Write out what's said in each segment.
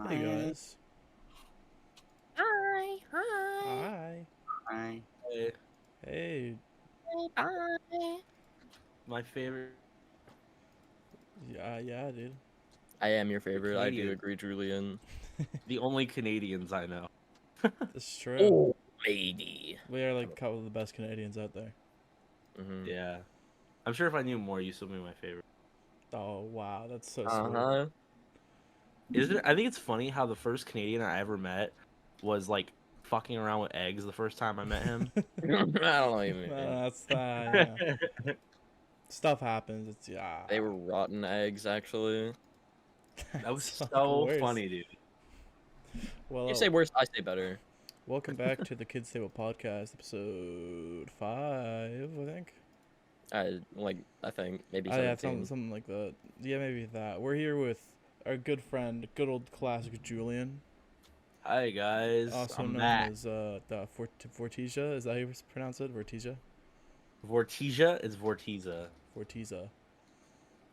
Hey Hi. guys. Hi, hi, Hi. Hi. Hey, Hey. bye. my favorite Yeah, dude. I am your favorite. I do Canadian. agree, Julian. The only Canadians I know. It's true. Oh, lady. We are like a couple of the best Canadians out there. Mm-hmm. Yeah. I'm sure if I knew more, you'd still be my favorite. Oh wow, that's so Uh sweet. huh. Isn't it? I think it's funny how the first Canadian I ever met was like fucking around with eggs the first time I met him. I don't know what you mean. That's yeah. Stuff happens. It's yeah. They were rotten eggs, actually. That was It's like so worse. funny, dude. Well, You say worse, I say better. welcome back to the Kids Table Podcast, episode 5, I think. I think maybe Oh yeah, 17. something like that. Yeah, maybe that. We're here with our good friend, good old classic Julian, Hi guys, also I'm known back. as the Vortisa. Is that how you pronounce it? Vortisa. Vortisa is Vortisa. Vortisa.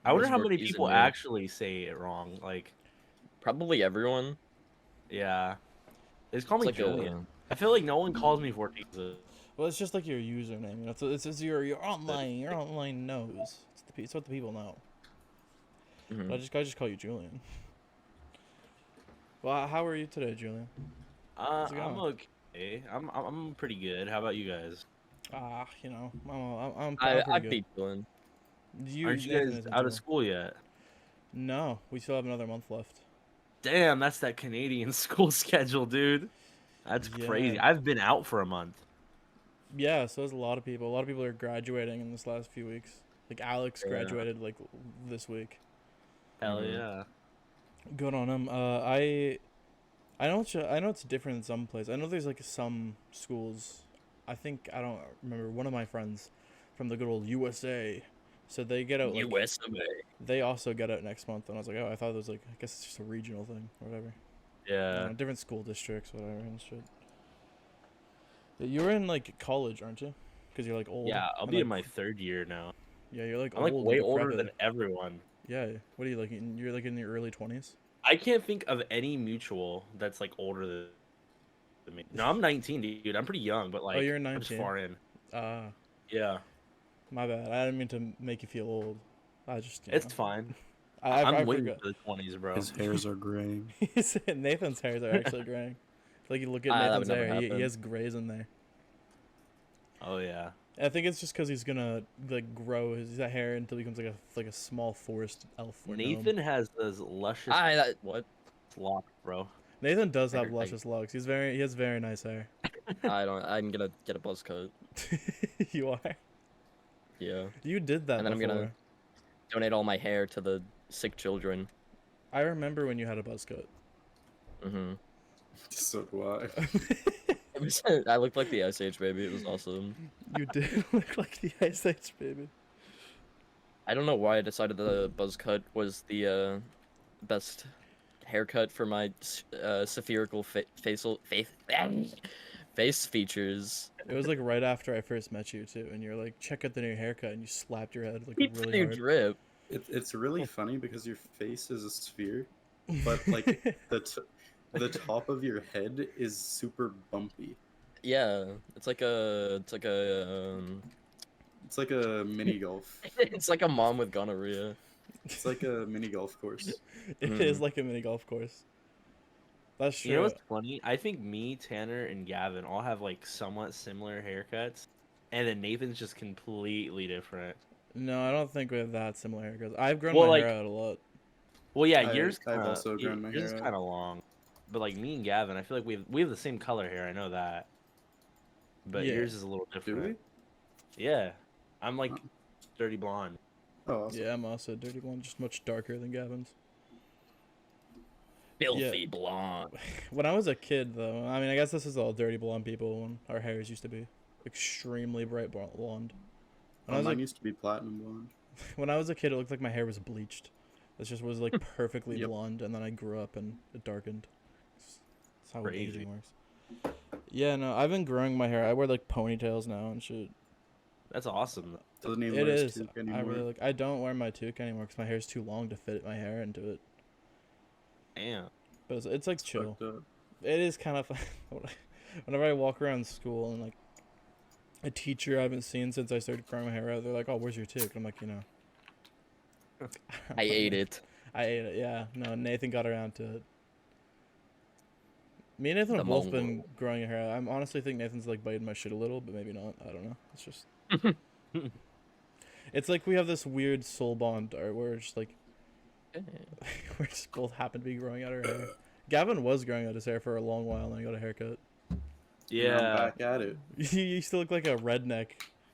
I wonder What's how many Vortisa people mean? actually say it wrong. Like, Probably everyone. yeah, they just call It's me like Julian. I feel like no one calls me Vortisa. Well, it's just like your username. You know, it's your online knows. It's what the people know. Mhm. But I just call you Julian. Well, how are you today, Julian? How's it I'm going? okay. I'm pretty good. How about you guys? You know, I'm pretty I'd good. be doing. Aren't you Nathan guys isn't out of too. school yet? No, we still have another month left. Damn, that's that Canadian school schedule, dude. That's Yeah. crazy. I've been out for a month. Yeah, so there's a lot of people. A lot of people are graduating in this last few weeks. Like Alex Yeah. graduated like this week. Hell Mhm. yeah. Good on him. I know it's different in some places. I know there's like some schools. I don't remember. One of my friends from the good old USA said they get out like US of A. they also get out next month, and I was like, oh, I thought it was like I guess it's just a regional thing or whatever. I don't Yeah. know, different school districts, whatever and shit. You're in like college, aren't you? Because you're like old. Yeah, I'll And be in like my third year now. yeah, you're like I'm like old and way older than decrepit. everyone. Yeah. What are you like? You're like in your early 20s. I can't think of any mutual that's like older than me. No, I'm 19, dude. I'm pretty young, but Oh, like you're I'm just 19. far in. Ah, Yeah, my bad. I didn't mean to make you feel old. I just, it's fine. I I'm way forgot. into the 20s, bro. His hairs are graying. Nathan's hairs are actually graying. Like you look at That Nathan's would never hair, he happen. has grays in there. Oh yeah. I think it's just because he's gonna like grow his hair until he becomes like a small forest elf or gnome. Nathan has those luscious What? locks, bro. Nathan does I have heard- luscious locks. He has very nice hair. I'm gonna get a buzz cut. You are. Yeah. You did that And then I'm before. gonna donate all my hair to the sick children. I remember when you had a buzz cut. Mm-hmm. So do I. It was, I looked like the Ice Age baby. It was awesome. You did look like the Ice Age baby. I don't know why I decided the buzz cut was the best haircut for my spherical face features. It was like right after I first met you too, and you're like, check out the new haircut, and you slapped your head like Keep the really new hard. drip. It's really funny because your face is a sphere, but like the top of your head is super bumpy. Yeah, it's like a It's like a mini golf. it's like a mom with gonorrhea. It's like a mini golf course. It Mhm. is like a mini golf course. That's true. You know what's funny? I think me, Tanner, and Gavin all have like somewhat similar haircuts, and then Nathan's just completely different. No, I don't think we have that similar haircuts. I've grown Well, my like, hair out a lot. well, yeah, I've also grown my yours is hair out. kind of long, but like me and Gavin, I feel like we have the same color hair. I know that, but Yeah. yours is a little Do different. we? Yeah, I'm like Oh. dirty blonde. Oh, awesome. Yeah, I'm also a dirty blonde, just much darker than Gavin's. Filthy blonde. When I was a kid, though, I mean, I guess this is all dirty blonde people when our hairs used to be extremely bright blonde. When I was Mine like, used to be platinum blonde. when I was a kid, it looked like my hair was bleached. It just was like perfectly Yep. blonde, and then I grew up and it darkened. That's how Crazy. aging works. Yeah, no, I've been growing my hair. I wear like ponytails now and shit. That's awesome. Doesn't even It wear his is. toque I anymore. really like. I don't wear my toque anymore because my hair's too long to fit my hair into it. Damn. but it's like chill. Fucked up. It is kind of whenever I walk around school and like a teacher I haven't seen since I started growing my hair out, they're like, "Oh, where's your tick?" I'm like, I ate it. I ate it. Yeah, no, Nathan got around to it. Me and Nathan The have both been Mongol. growing our hair out. I honestly think Nathan's like biting my shit a little, but maybe not. I don't know. It's just it's like we have this weird soul bond, or we're just like we're just both happen to be growing out our hair. Gavin was growing out his hair for a long while, and then he got a haircut. Now I'm Yeah. back at it. You used to look like a redneck.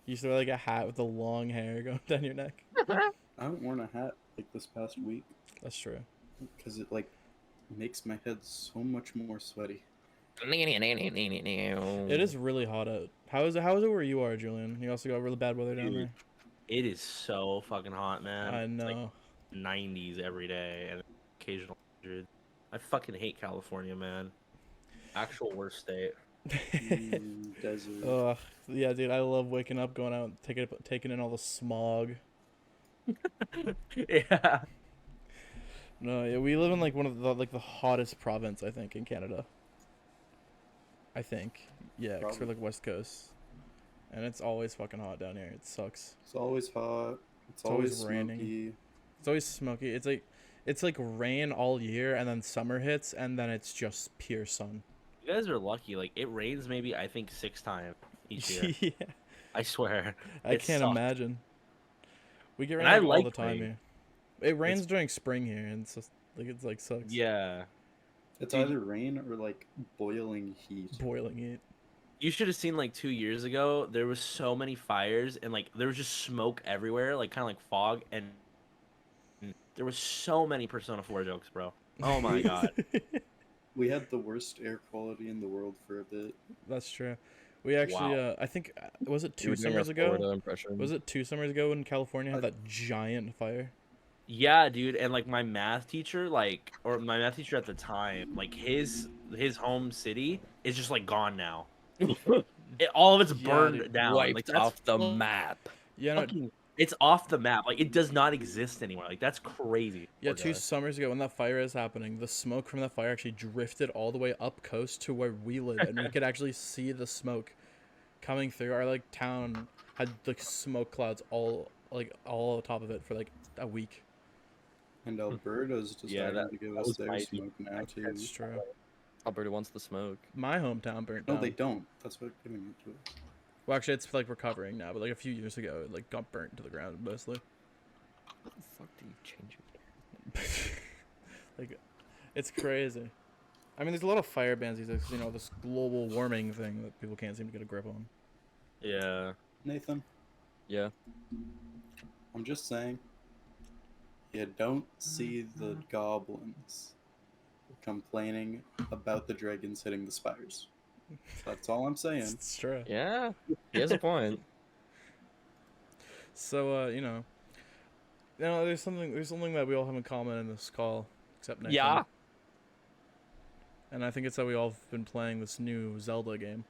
You used to wear like a hat with the long hair going down your neck. I haven't worn a hat like this past week That's true. because it like makes my head so much more sweaty. It is really hot out. How is it where you are, Julian? You also got really bad weather down there. It is so fucking hot, man. I It's, like, know. 90s every day and occasional 100. I fucking hate California, man. Actual worst state. Desert. Ugh, yeah, dude. I love waking up, going out, taking in all the smog. Yeah. No, yeah, we live in like one of the hottest province I think in Canada. I think, yeah, 'cause we're Probably. like West Coast, and it's always fucking hot down here. It sucks. It's always hot. It's always always raining. smoky. It's always smoky. It's like rain all year, and then summer hits, and then it's just pure sun. You guys are lucky. Like, it rains maybe, I think, 6 times each year. Yeah, I swear. I It can't sucks. imagine. We get rain And I like, all the like time rain. here. It rains during spring here, and it's just it's like sucks. Yeah. It's Dude. either rain or like boiling heat. Boiling heat. You should have seen, like, 2 years ago, there was so many fires, and, like, there was just smoke everywhere, like, kind of like fog, and there was so many Persona 4 jokes, bro. Oh my god. We had the worst air quality in the world for a bit. That's true. We actually, Wow. I think, was it You two were doing a summers ago? Florida impression. Was it 2 summers ago when California had that giant fire? Yeah, dude, and like my math teacher, or my math teacher at the time, like his home city is just like gone now. All of it's Yeah, burned dude. down. Wiped Like that's off the map. Yeah, no, fucking, it's off the map. Like it does not exist anymore. Like that's crazy. yeah, Poor 2 guy. summers ago when that fire is happening, the smoke from that fire actually drifted all the way up coast to where we live, and we could actually see the smoke coming through. Our like town had like smoke clouds all on top of it for like a week. And Alberta's just Yeah, starting to give that us was their my- smoke now too. That's true. Alberta wants the smoke. My hometown burnt No, down. they don't. That's what giving it to it. Well, actually, it's like recovering now, but like a few years ago, it like got burnt to the ground mostly. What the fuck do you change it? Like, it's crazy. I mean, there's a lot of fire bans these days, 'cause, you know, this global warming thing that people can't seem to get a grip on. Yeah. Nathan, Yeah. I'm just saying. You don't see the goblins complaining about the dragons hitting the spires. That's all I'm saying. It's true. Yeah. He has a point. So, there's something that we all have in common in this call, except Nathan. Yeah. And I think it's that we all have been playing this new Zelda game.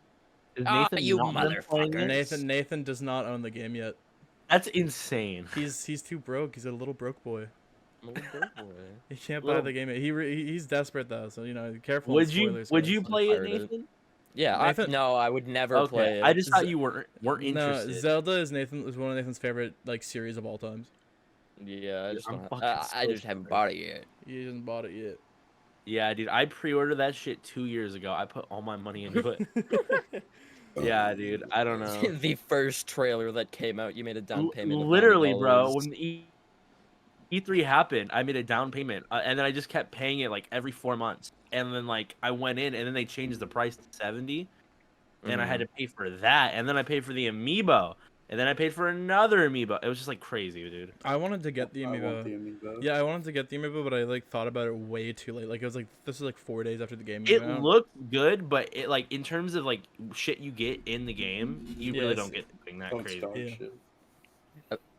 Is Ah, Nathan you not been playing motherfucker. this? Nathan does not own the game yet. That's insane. He's too broke. He's a little broke boy. I'm a little broke boy. He can't buy Little- the game yet. He's desperate though, so careful. Would with you spoilers, would guys. you play it, pirated. Nathan? Yeah, Nathan- no, I would never play it. I just thought Z- you weren't No, interested. Zelda is one of Nathan's favorite series of all times. Yeah, I just, I'm don't fucking I just so haven't sorry. bought it yet. He hasn't bought it yet. Yeah, dude, I pre-ordered that shit 2 years ago. I put all my money into it. Yeah, dude, I don't know. The first trailer that came out, you made a down payment. Of Literally, bro. $90. When the E3 happened, I made a down payment, and then I just kept paying it like every 4 months. And then like I went in, and then they changed the price to 70, and I had to pay for that, and then I paid for the amiibo, and then I paid for another amiibo. It was just like crazy, dude. I wanted to get the I want amiibo. the amiibo. Yeah, I wanted to get the amiibo, but I thought about it way too late. Like it was like this was like 4 days after the game It came out. looked good, but it like in terms of like shit you get in the game, you really Yes. don't get anything that Don't crazy. start Yeah. shit.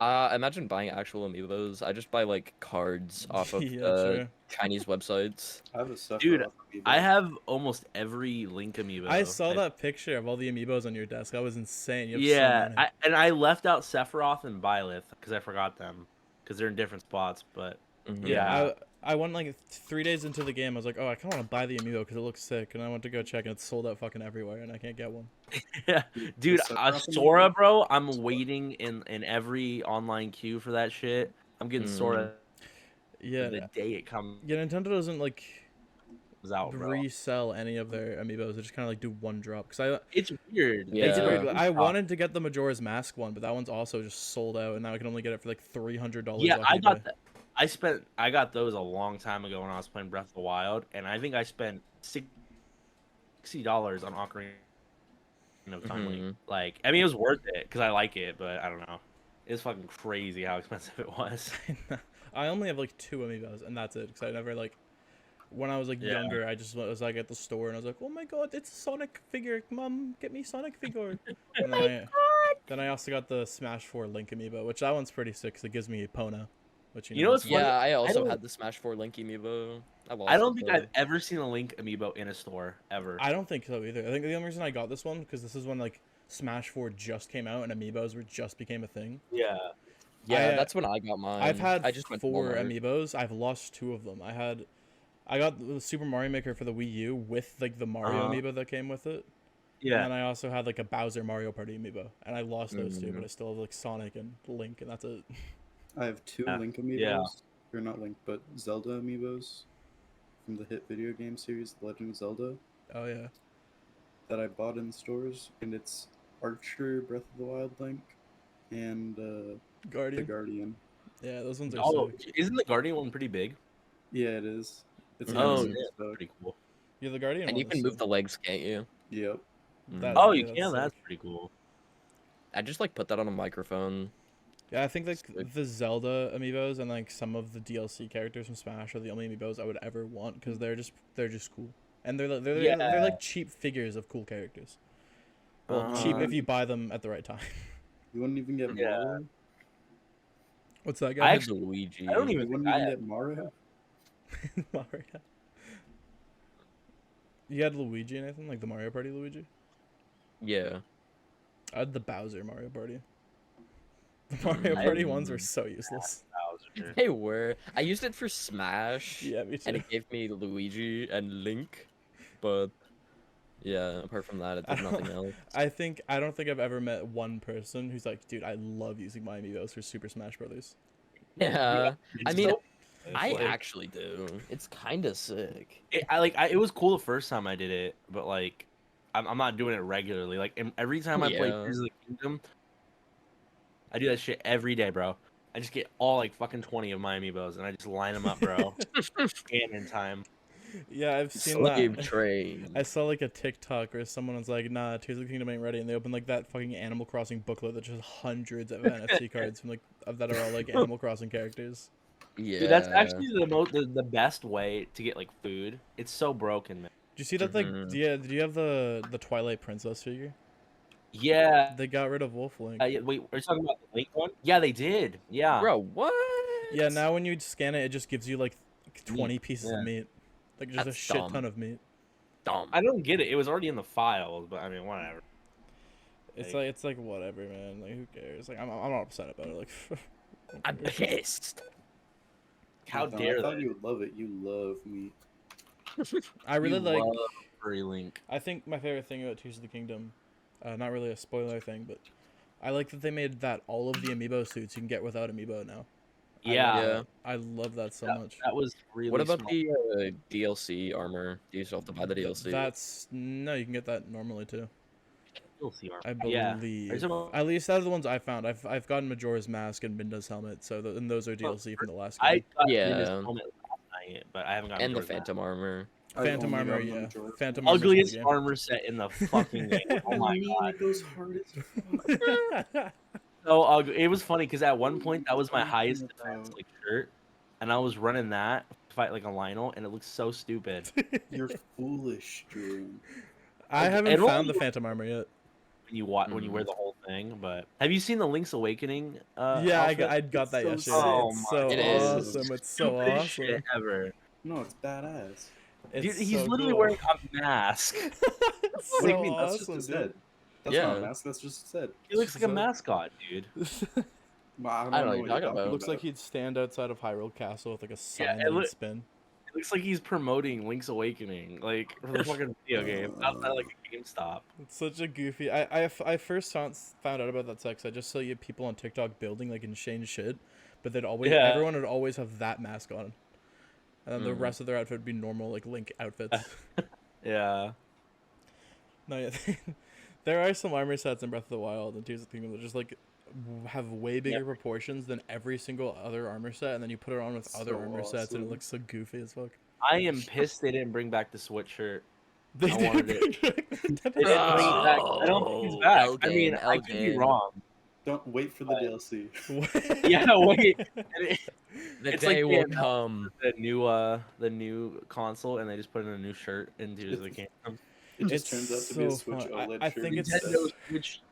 Imagine buying actual amiibos. I just buy like cards off of Yeah, true. Chinese websites. I have a Sephiroth Dude, amiibo. I have almost every Link amiibo. I saw that picture of all the amiibos on your desk. That was insane. You have so Yeah, many. and I left out Sephiroth and Byleth because I forgot them because they're in different spots. But Mhm. Yeah. I went like 3 days into the game. I was like, oh, I kind of want to buy the amiibo because it looks sick, and I went to go check, and it's sold out fucking everywhere, and I can't get one. Yeah, dude, The Sephiroth Sora, amiibo? bro. I'm waiting in every online queue for that shit. I'm getting Sora Yeah, the day it comes yeah. Nintendo doesn't like out, bro. resell any of their amiibos. They just kind of like do one drop. Cause It's weird. Yeah. it's weird. It's I tough. wanted to get the Majora's Mask one, but that one's also just sold out, and now I can only get it for like $300. Yeah, off I eBay. got that. I got those a long time ago when I was playing Breath of the Wild, and I think I spent $60 on Ocarina of Time Link. Mhm. Like, I mean, it was worth it because I like it, but I don't know. It's fucking crazy how expensive it was. I only have like 2 amiibos, and that's it. Cause I never like. When I was like Yeah. younger, I just was like at the store, and I was like, "Oh my god, it's a Sonic figure! Mom, get me Sonic figure!" And then I also got the Smash 4 Link amiibo, which that one's pretty sick. Cause it gives me Epona, which You know what's funny? Yeah, I also don't- had the Smash 4 Link amiibo. I lost I don't it, think though. I've ever seen a Link amiibo in a store ever. I don't think so either. I think the only reason I got this one because this is when like Smash 4 just came out and amiibos were just became a thing. Yeah. Yeah, I, that's when I got mine. I've had I just went to 4 Walmart. amiibos. I've lost 2 of them. I got the Super Mario Maker for the Wii U with like the Mario Uh-huh. amiibo that came with it. Yeah. And then I also had like a Bowser Mario Party amiibo, and I lost those 2, Mhm. but I still have like Sonic and Link, and that's it. I have 2 Yeah. Link amiibos. Yeah. Or not Link, but Zelda amiibos from the hit video game series, The Legend of Zelda, Oh yeah. that I bought in stores, and it's Archer, Breath of the Wild Link, and the Guardian. Guardian. Yeah, those ones are Oh, sick. isn't the Guardian one pretty big? Yeah, it is. It's Oh, massive yeah, as fuck. pretty cool. Yeah, the Guardian And one you is can move sick. the legs, can't you? Yep. That- Oh, yeah, you that's can. sick. That's pretty cool. I just like put that on a microphone. Yeah, I think like Sick. the Zelda amiibos and like some of the DLC characters from Smash are the only amiibos I would ever want because they're just cool, and they're Yeah. like cheap figures of cool characters. Well, cheap if you buy them at the right time. You wouldn't even get Yeah. Mario? What's that I guy? had actually- Luigi. I don't You even think wouldn't I even have. get Mario? Mario. You had Luigi, Nathan, like the Mario Party Luigi. Yeah. I had the Bowser Mario Party. The Mario I Party had- ones were so useless. Bowser. They were. I used it for Smash. Yeah, me And too. it gave me Luigi and Link. But yeah, apart from that, it I did don't- nothing else. I don't think I've ever met one person who's like, dude, I love using my amiibos for Super Smash Brothers. Yeah. I It's mean, so- I like- actually do. It's kind of sick. It was cool the first time I did it, but like, I'm not doing it regularly. Like every time I play Yeah. Tears of the Kingdom, I do that shit every day, bro. I just get all like fucking 20 of my amiibos and I just line them up, bro. Scan in time. Yeah, I've seen Slave that. train. I saw like a TikTok where someone was like, nah, Tears of the Kingdom ain't ready, and they opened like that fucking Animal Crossing booklet that just hundreds of NFC cards from like that are all like Animal Crossing characters. Yeah. Dude, that's actually the best way to get like food. It's so broken, man. Did you see that like Mhm. yeah, did you have the Twilight Princess figure? Yeah. They got rid of Wolf Link. Yeah, wait, are you talking about the Link one? Yeah, they did. Yeah. Bro, what? Yeah, now when you scan it, it just gives you like 20 pieces yeah. of meat. Like just a That's shit dumb. ton of meat. Dumb. I don't get it. It was already in the files, but I mean, whatever. It's like whatever, man. Like who cares? Like I'm not upset about it. Like I'm pissed. How Ethan, dare I thought they? you would love it. You love meat. I really You like. love Furry Link. I think my favorite thing about Tears of the Kingdom, not really a spoiler thing, but I like that they made that all of the amiibo suits you can get without amiibo now. Yeah. I love that so That- much. That was really What about smart. the DLC armor? Do you still have to buy the DLC? That's no, you can get that normally too. DLC armor? I Yeah. believe. Are you talking about- At least out of the ones I found, I've gotten Majora's Mask and Minda's helmet, so and those are DLC from the last I game. got Yeah. Minda's helmet last night, but I haven't gotten and the Majora's Mask. Phantom armor. I've Phantom only armor, gotten the yeah. Majora's Phantom armor's Ugliest the game. armor set in the fucking game. Oh my god. It goes hard as fuck. So ugly. It was funny because at one point that was my What are you highest talking defense about? like shirt, and I was running that to fight like a Lionel, and it looked so stupid. You're foolish, Julian. I Like, haven't it found the only- Phantom armor yet. when you wear the whole thing. But have you seen the Link's Awakening? Yeah, outfit? I got that It's yesterday. so Oh It's my so It is. awesome. It's so Stupidest awesome. shit ever. No, it's badass. It's Dude, he's so literally cool. wearing a mask. It's What do you so mean? That's awesome, just dude. a head. That's not Yeah. a mask. That's just a head. He looks like a So- mascot, dude. I don't I don't know know what what you're you're talking about. Looks like about. he'd stand outside of Hyrule Castle with like a sign Yeah, that he'd spin. It looks like he's promoting Link's Awakening, like for the fucking video game, outside like a GameStop. It's such a goofy. I first found out about that sex. I just saw you people on TikTok building like insane shit, but Yeah. everyone would always have that mask on, and then the Mhm. rest of their outfit would be normal like Link outfits. Yeah. No, yeah, there are some armor sets in Breath of the Wild and Tears of the Kingdom that just like have way bigger proportions than every single other armor set, and then you put it on with other So armor sets, and it awesome. looks so goofy as fuck. I am pissed they didn't bring back the sweatshirt. They I did wanted bring They back didn't bring it back. I don't think he's back. I mean, I could be wrong. Don't wait for the DLC. Yeah, wait. The It's day like will the- come. The new console, and they just put in a new shirt into the game. It just It's turns out to be a so Switch fun. OLED I shirt think it's instead. Nintendo Switch.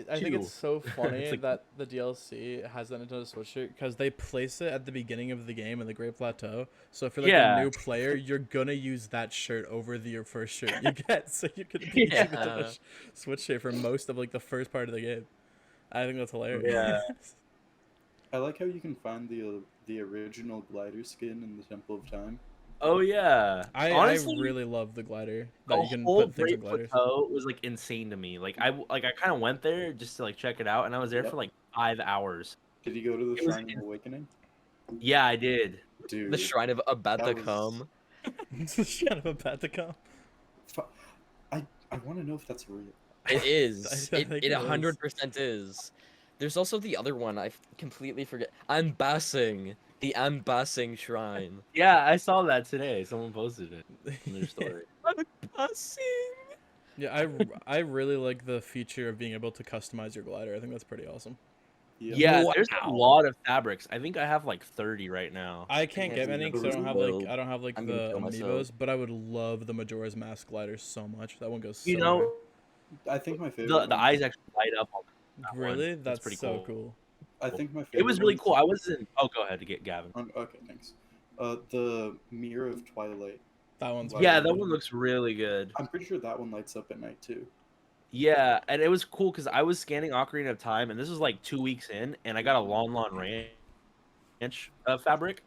I think it's so funny It's like- that the DLC has that Nintendo Switch shirt because they place it at the beginning of the game in the Great Plateau. So for like Yeah. a new player, you're gonna use that shirt over your first shirt you get. So you're gonna be using the Yeah. Nintendo Switch shirt for most of like the first part of the game. I think that's hilarious. Yeah. I like how you can find the original glider skin in the Temple of Time. Oh yeah. I Honestly, really love the glider the that you can whole put things on Great gliders. Plateau was like insane to me. I kind of went there just to like check it out, and I was there Yep. for like 5 hours. Did you go to the It was Shrine of Awakening? Yeah, I did. Dude, The Shrine of about that to was- come. It's just kind of about to come. I want to know if that's real. It is. I It think it it is. 100% is. There's also the other one. I completely forget. Ambassing. The Ambassing Shrine. Yeah, I saw that today. Someone posted it in their story. Ambassing. Yeah, I really like the feature of being able to customize your glider. I think that's pretty awesome. Yeah, there's a Wow. lot of fabrics. I think I have like 30 right now. I can't Yeah, get dude, many because I never don't have will. like I'm the gonna kill amiibos, myself. but I would love the Majora's Mask glider so much. That one goes so You know, hard. I think my favorite. the one- eyes actually light up. On that one. Really? That's That's pretty so cool. cool. I think my favorite. It was really one's- cool. I wasn't. Oh, go ahead to get Gavin. Okay, thanks. The Mirror of Twilight. That one's Wow. Yeah, really that good. one looks really good. I'm pretty sure that one lights up at night too. Yeah, and it was cool because I was scanning Ocarina of Time, and this was like 2 weeks in, and I got a Lon Lon Ranch fabric.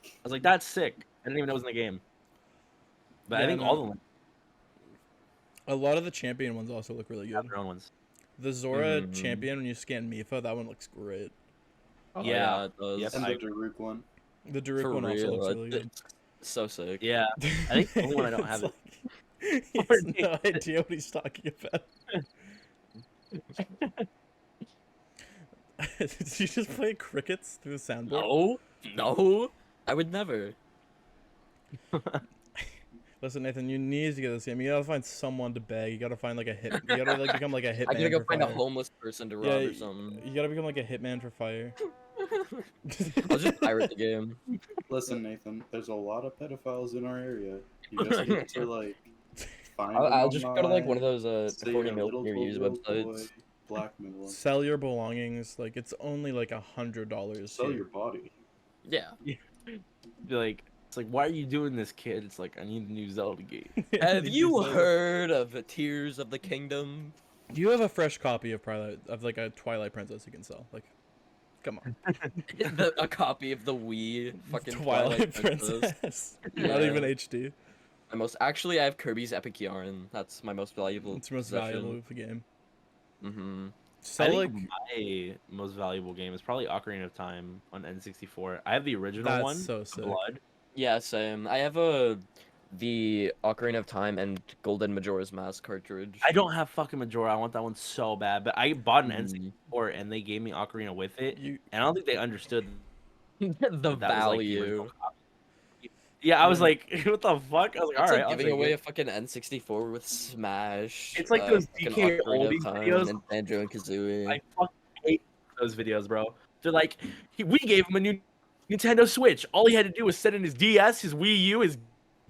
I was like, that's sick. I didn't even know it was in the game. But I Yeah, think no. all of them A lot of the champion ones also look really have good. their own ones. The Zora Mhm. champion, when you scan Mifa, that one looks great. Oh, Yeah. it does. Yep. And I the Daruk one. The Daruk For one also real. looks really good. It's so sick. Yeah, I think the only one I don't It's have is like- he has no idea what he's talking about. Did you just play crickets through the soundboard? No, I would never. Listen, Nathan, you need to get this game. You gotta find someone to beg. You gotta find like a hit. You gotta like become like a hitman. I gotta go for find a fire. homeless person to rob Yeah, or something. You gotta become like a hitman for fire. I'll just pirate the game. Listen, Nathan. There's a lot of pedophiles in our area. You just need to like find. I'll them just go to like one of online, those say corny you're a little milk reviews little websites. boy, blackmail them. Sell your belongings. Like it's only like $100. Sell here. your body. Yeah. Be like, it's like, why are you doing this, kid? It's like, I need a new Zelda game. Have you Sell- heard of Tears of the Kingdom? You have a fresh copy of like a Twilight Princess you can sell. Like, come on. A copy of the Wii fucking Twilight Princess. Princess. Not Yeah. even HD. Actually, I have Kirby's Epic Yarn. That's my most valuable. It's the most valuable of the game. Mm-hmm. I Sell think like my most valuable game is probably Ocarina of Time on N64. I have the original That's one, so sick. Blood. Yeah, same. I have the Ocarina of Time and Golden Majora's Mask cartridge. I don't have fucking Majora. I want that one so bad, but I bought an Mhm. N64 and they gave me Ocarina with it, you. and I don't think they understood the that was, like, the value. original copy. Yeah, I was Yeah. like, what the fuck? I was like, It's all right, like I'll giving take away it. a fucking N64 with Smash. It's like those fucking DK Ocarina of oldies Time videos. and Banjo and Kazooie. I fucking hate those videos, bro. They're like, we gave him a new Nintendo Switch. All he had to do was set in his DS, his Wii U, his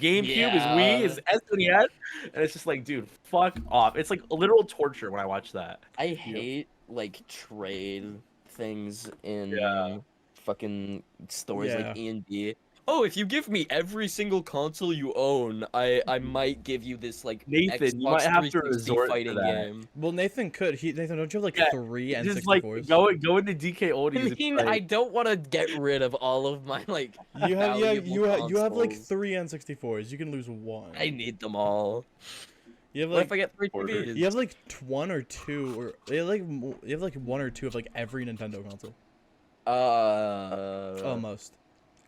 GameCube, his Wii, his SNES, and it's just like, dude, fuck off. It's like literal torture when I watch that. I hate like trade things in Yeah. fucking stores Yeah. like E&B oh, if you give me every single console you own, I might give you this like Nathan, you Xbox might have to 360 resort to fighting that. game. Well, Nathan could. Nathan, don't you have like Yeah, 3 Just like N64s? go into DK I oldies. and mean, play. I don't want to get rid of all of my like You have valuable you have like consoles. 3 N64s. You can lose one. I need them all. You have What like if I get 3 Order. TVs? you have like 1 or 2 or you have like 1 or 2 of like every Nintendo console. Almost.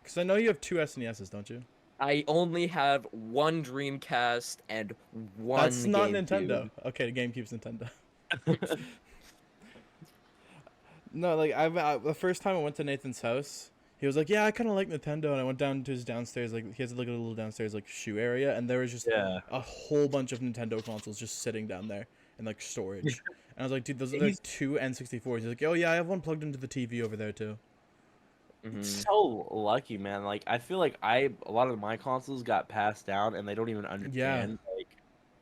Because I know you have 2 SNESs, don't you? I only have one Dreamcast and one. That's not GameCube. Nintendo. Okay, GameCube's Nintendo. No, like the first time I went to Nathan's house, he was like, "Yeah, I kind of like Nintendo," and I went down to his downstairs, like he has like a little downstairs like shoe area, and there was just Yeah. a whole bunch of Nintendo consoles just sitting down there in like storage. And I was like, "Dude, those are like 2 N64s." He's like, "Oh yeah, I have one plugged into the TV over there too." Mhm. So lucky, man. Like I feel like a lot of my consoles got passed down, and they don't even understand.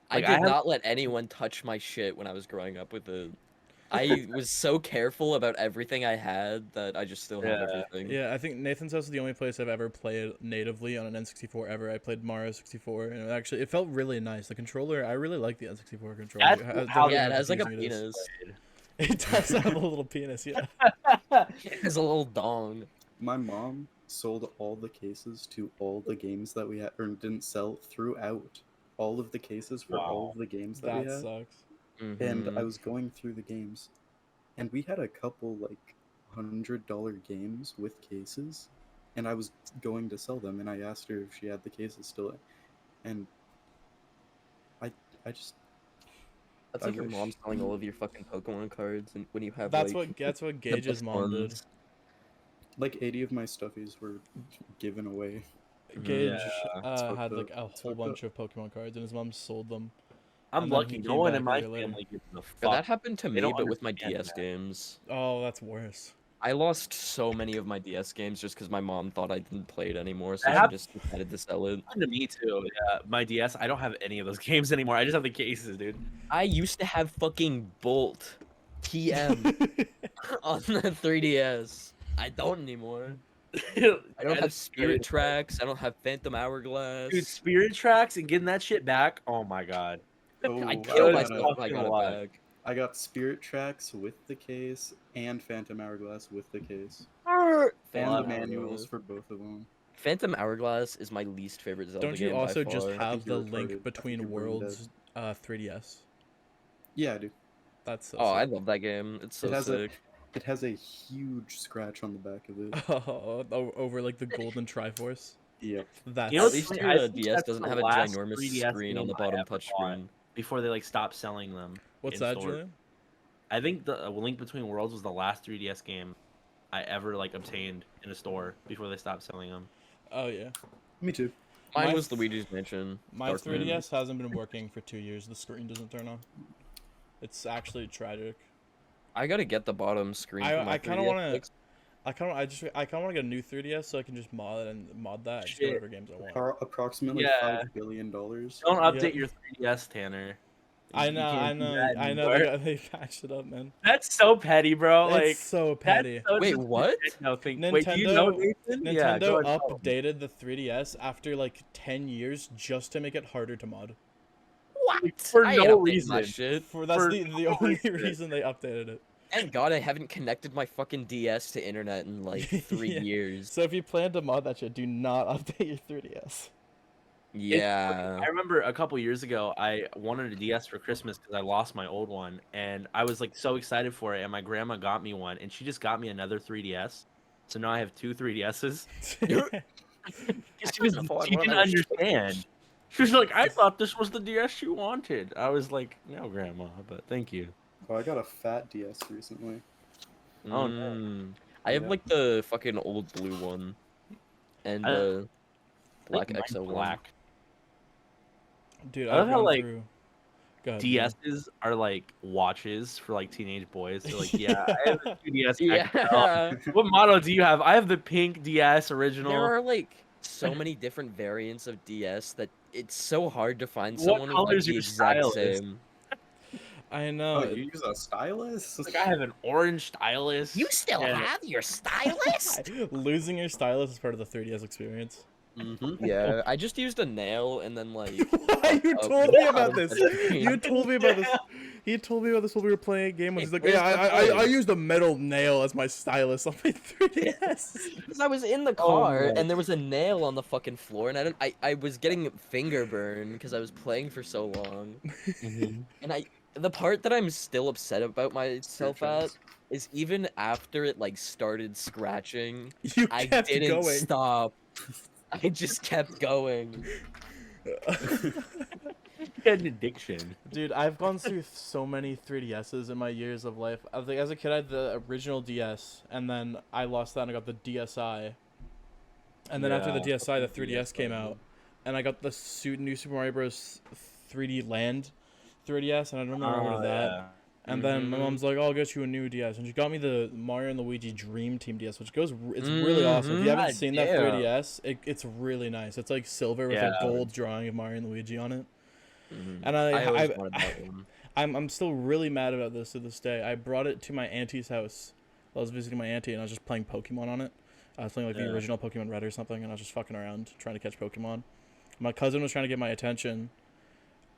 I Like, did I have- not let anyone touch my shit when I was growing up with it. I was so careful about everything I had that I just still have Yeah. everything. Yeah, I think Nathan's house is the only place I've ever played natively on an N64 ever. I played Mario 64, and it felt really nice. The controller, I really like the N64 controller. That's I don't how- know Yeah, how it has like a confusing it is. penis. It does have a little penis, yeah. It has a little dong. My mom sold all the cases to all the games that we had, or didn't sell throughout all of the cases for all of the games that we That had. sucks. And I Mhm. was going through the games, and we had a couple like $100 games with cases, and I was going to sell them, and I asked her if she had the cases still, and I just That's I like your wish- mom selling all of your fucking Pokemon cards, and when you have That's like what the Gage's best mom did. ones. like 80 of my stuffies were given away. Gage Yeah, fucked had up. like a It's whole fucked up. bunch of Pokemon cards, and his mom sold them. I'm And then lucky. he No came one back in a my year later. family gives a But fuck. that happened to They me, don't but with my understand DS that. games. Oh, that's worse. I lost so many of my DS games just because my mom thought I didn't play it anymore, so That she hap- just decided to sell it. Happened to me too. Yeah, my DS. I don't have any of those games anymore. I just have the cases, dude. I used to have fucking Bolt TM on the 3DS. I don't anymore. I don't have Spirit Tracks. I don't have Phantom Hourglass. Dude, Spirit Tracks and getting that shit back. Oh my god. Oh, I I killed got myself if I fucking got lot. it back. I got Spirit Tracks with the case and Phantom Hourglass with the case. And the Phantom manuals Hourglass. for both of them. Phantom Hourglass is my least favorite Zelda Don't you game also by just far. have think the you're retarded. I Link think Between you're brain Worlds 3DS? Yeah, I do. That's so Oh, I sick. love that game. It's so It has sick. It has a huge scratch on the back of it. Over like the golden Triforce. Yep. That's You know At what's least funny? your I think DS that's doesn't the have a last ginormous 3DS screen on the game I bottom ever bought touchscreen. before they like stopped selling them. what's in that, stores. Julian? I think the Link Between Worlds was the last 3DS game I ever like obtained in a store before they stopped selling them. Oh yeah. Me too. Mine My was th- Luigi's Mansion. My Dark Moon. 3DS hasn't been working for 2 years. The screen doesn't turn on. It's actually tragic. I gotta get the bottom screen. I- for my I kinda 3DS wanna- fixed. I kind of want to get a new 3DS so I can just mod that and just get Shit. whatever games I want. Approximately Yeah. $5 billion. Don't Yeah. update your 3DS, Tanner. I You know, can't do that I know. anymore. They patched it up, man. That's so petty, bro. Like It's so petty. That's so Wait, just a what? Nintendo thing. Wait, do you know Nathan? Yeah, go Nintendo ahead, tell 'em. updated the 3DS after like 10 years just to make it harder to mod. What? For I ain't no updating my reason. shit. That's For the no only reason. reason they updated it. Thank God I haven't connected my fucking DS to internet in like 3 Yeah. years. So if you plan to mod that shit, do not update your 3DS. Yeah. I remember a couple years ago, I wanted a DS for Christmas because I lost my old one, and I was like so excited for it. And my grandma got me one, and she just got me another 3DS. So now I have two 3DSs. She didn't understand. She was like, "I thought this was the DS you wanted." I was like, "No, grandma, but thank you." Oh, I got a fat DS recently. Oh, no. I have Yeah. like the fucking old blue one. And I- the I think black mine's XL one. black. Dude, I love I've how, gone like, through. Go ahead, DSs are like watches for like teenage boys. They're like, "Yeah, I have a 2DS XL." Yeah. What model do you have? I have the pink DS original. There are like so many different variants of DS that it's so hard to find What someone with like color's the your exact stylus? same. I know. Oh, you use a stylus? Like I have an orange stylus. You still and- have your stylus? Losing your stylus is part of the 3DS experience. Mm-hmm. Yeah, I just used a nail and then like. Why you Oh, told me yeah. about this? You told me about this. He told me about this when we were playing a game. When he's like, Here's "Yeah, the I thing. used a metal nail as my stylus on my 3DS." Because I was in the Oh car my- and there was a nail on the fucking floor and I was getting finger burn because I was playing for so long. Mhm. And the part that I'm still upset about myself at is even after it like started scratching, You I kept didn't going. stop. I just kept going. You had an addiction. Dude, I've gone through so many 3DSs in my years of life. I think as a kid I had the original DS, and then I lost that and I got the DSi. And then after the Yeah, DSi, the fucking 3DS came DSi, out, and I got the new Super Mario Bros. 3D Land 3DS, and I don't remember Oh, that. yeah. And then my Mhm. mom's like, "Oh, I'll get you a new DS," and she got me the Mario and Luigi Dream Team DS, which it's really awesome. If you haven't God seen that damn. 3DS, it's really nice. It's like silver with a Yeah. gold drawing of Mario and Luigi on it. Mhm. And I always wanted that one. I'm still really mad about this to this day. I brought it to my auntie's house. I was visiting my auntie, and I was just playing Pokemon on it. I was playing like the Yeah. original Pokemon Red or something, and I was just fucking around trying to catch Pokemon. My cousin was trying to get my attention.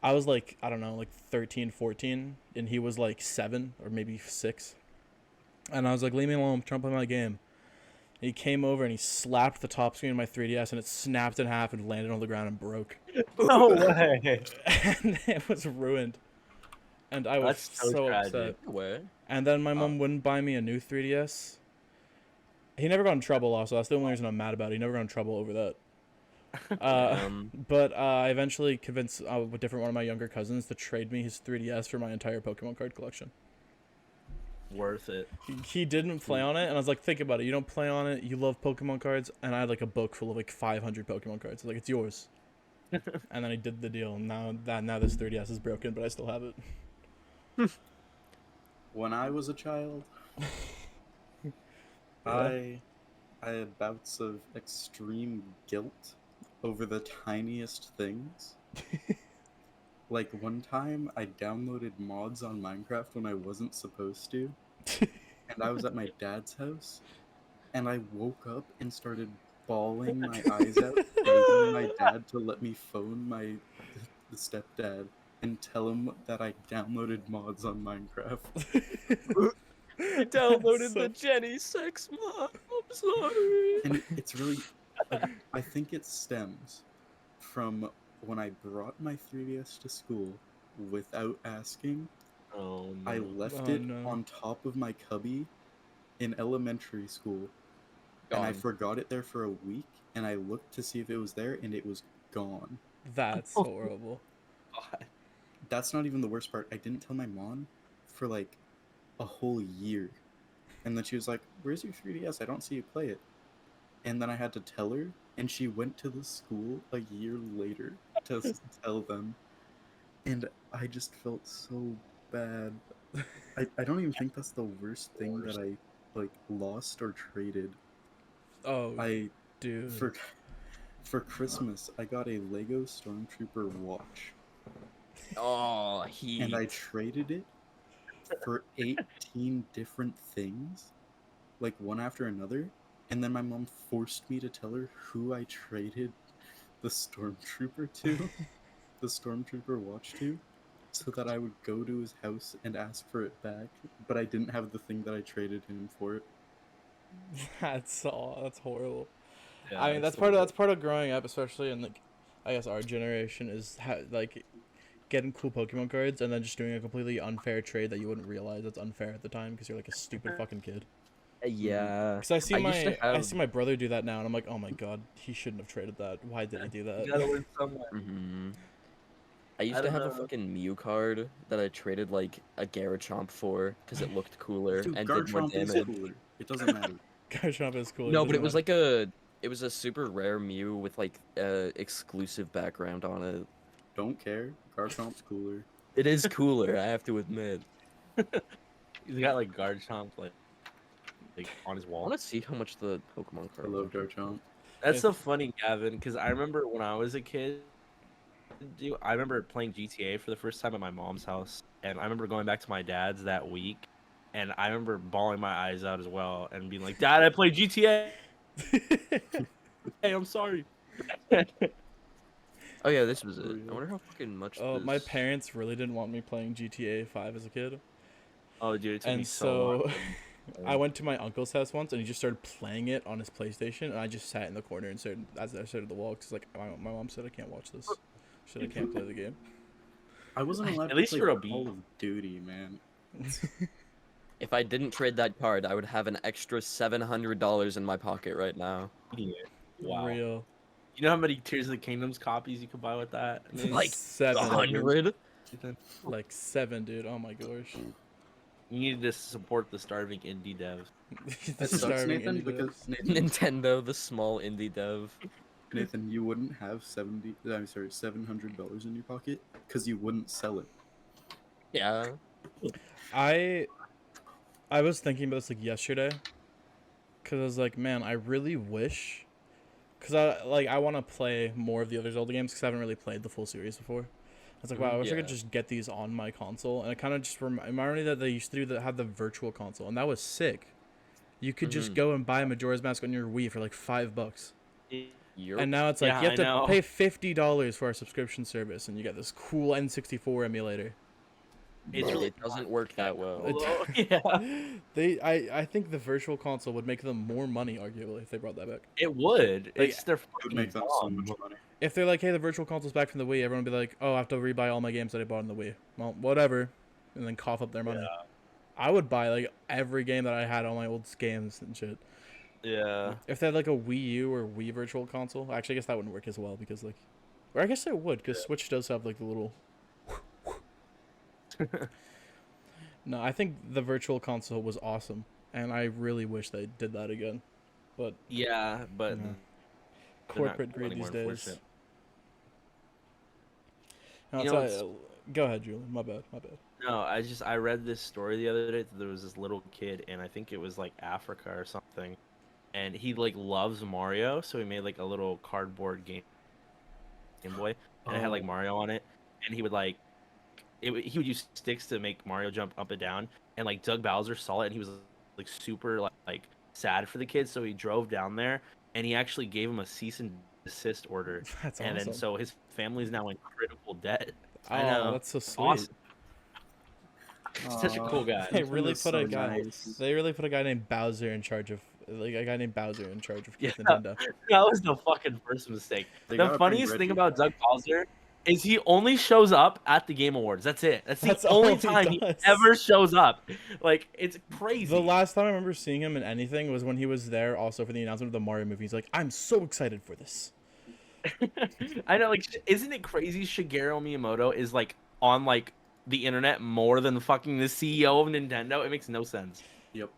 I was like, I don't know, like 13, 14, and he was like 7 or maybe 6. And I was like, leave me alone, I'm trying to play my game. And he came over and he slapped the top screen of my 3DS, and it snapped in half and landed on the ground and broke. No way. And it was ruined. And I was That's so so tragic. upset. Where? And then my mom wouldn't buy me a new 3DS. He never got in trouble, also. That's the only reason I'm mad about it. He never got in trouble over that. But I eventually convinced a different one of my younger cousins to trade me his 3DS for my entire Pokemon card collection. Worth it. He didn't play on it, and I was like, think about it. You don't play on it, you love Pokemon cards, and I had like a book full of like 500 Pokemon cards. Like, it's yours. And then he did the deal, and now this 3DS is broken, but I still have it. When I was a child, Yeah. I had bouts of extreme guilt over the tiniest things. Like one time I downloaded mods on Minecraft when I wasn't supposed to, and I was at my dad's house, and I woke up and started bawling my eyes out, begging my dad to let me phone the stepdad and tell him that I downloaded mods on Minecraft. You downloaded So- the Jenny sex mod. I'm sorry. And it's really, I think it stems from when I brought my 3DS to school without asking. Oh no. I left Oh, it no. on top of my cubby in elementary school, and I Gone. forgot it there for a week, and I looked to see if it was there, and it was gone. That's horrible. God. That's not even the worst part. I didn't tell my mom for like a whole year. And then she was like, "Where's your 3DS? I don't see you play it." And then I had to tell her, and she went to the school a year later to tell them. And I just felt so bad. I don't even think that's the worst thing that I like lost or traded. Oh, I dude. for Christmas I got a Lego Stormtrooper watch, Oh, he. and I traded it for 18 different things, like one after another. And then my mom forced me to tell her who I traded the Stormtrooper to, the Stormtrooper watch to, so that I would go to his house and ask for it back. But I didn't have the thing that I traded him for it. That's horrible. Yeah, I mean, it's that's part of growing up, especially in like, I guess our generation is like getting cool Pokemon cards and then just doing a completely unfair trade that you wouldn't realize that's unfair at the time because you're like a stupid fucking kid. Yeah. Because I see I used to I see my brother do that now, and I'm like, oh my god, he shouldn't have traded that. Why did he do You that? gotta win somewhere. Mm-hmm. I used to don't have a know. fucking Mew card that I traded like a Garachomp for because it looked cooler Dude, and did more Garchomp is damage. cooler. It doesn't matter. Garchomp is cool. No, but it was like it was a super rare Mew with like exclusive background on it. Don't care. Garchomp's cooler. It is cooler, I have to admit. He's got like Garchomp like on his I wall. want to see how much the Pokemon I card. love Garchomp. That's so funny, Gavin, because I remember when I was a kid, I remember playing GTA for the first time at my mom's house, and I remember going back to my dad's that week, and I remember bawling my eyes out as well, and being like, "Dad, I played GTA. Hey, I'm sorry." Oh yeah, this was it. I Real. wonder how fucking much. Oh, this... my parents really didn't want me playing GTA 5 as a kid. Oh, dude, it took me And so long. so I went to my uncle's house once, and he just started playing it on his PlayStation, and I just sat in the corner and started as I started the wall because like my mom said I can't watch this. She said I can't play the game. I wasn't allowed At to least play you're a Call bee. of Duty, man. If I didn't trade that card, I would have an extra $700 in my pocket right now. Wow. Real. You know how many Tears of the Kingdoms copies you could buy with that? I mean, Like 7. 100. Like 7, dude. Oh my gosh. you needed to support the starving indie devs. The It sucks, starving Nathan, indie because devs. Nintendo, the small indie dev. Nathan, you wouldn't have $700 in your pocket because you wouldn't sell it. Yeah. I was thinking about this like yesterday, cause I was like, man, I really wish, cause I want to play more of the other Zelda games, cause I haven't really played the full series before. I was like, wow, I wish I could Yeah. just get these on my console, and it kind of just reminded me that they used to have the virtual console, and that was sick. You could just go and buy a Majora's Mask on your Wii for like $5, You're and now it's like Yeah, you have I to know. pay $50 for our subscription service, and you get this cool N64 emulator. It's really it doesn't work that well. It- yeah, I think the virtual console would make them more money, arguably, if they brought that back. it would. Like, It's their It would fucking make them so bomb. much money. If they're like, hey, the virtual console's back from the Wii, everyone would be like, oh, I have to rebuy all my games that I bought on the Wii. Well, whatever. And then cough up their money. I would buy, like, every game that I had on my old games and shit. Yeah. If they had, like, a Wii U or Wii virtual console, actually, I guess that wouldn't work as well because, like, or I guess it would because Switch does have, like, the little. No, I think the virtual console was awesome, and I really wish they did that again. But Yeah, but No. they're not corporate cool greed these anymore, days. unfortunately. No, You know, it's, go ahead, Julian. My bad. No, I read this story the other day that there was this little kid, and I think it was like Africa or something, and he like loves Mario, so he made like a little cardboard Game Boy, and it had like Oh. Mario on it, and he would like he would use sticks to make Mario jump up and down, and like Doug Bowser saw it, and he was like super like sad for the kid, so he drove down there, and he actually gave him a cease and desist order, That's and awesome. then so his family's now in critical debt. Oh, I know. that's so sweet. Awesome. Such a cool guy. They really Nintendo's put a so guy. nice. They really put a guy named Bowser in charge of, like, a guy named Bowser in charge of Yeah. Nintendo. That was the fucking first mistake. They The gotta funniest bring thing Reggie about Doug Bowser is he only shows up at the Game Awards. That's it. That's the That's only all he time he does. ever shows up. Like, it's crazy. The last time I remember seeing him in anything was when he was there also for the announcement of the Mario movie. He's like, I'm so excited for this. I know, like, isn't it crazy Shigeru Miyamoto is, like, on, like, the internet more than fucking the CEO of Nintendo? It makes no sense. Yep.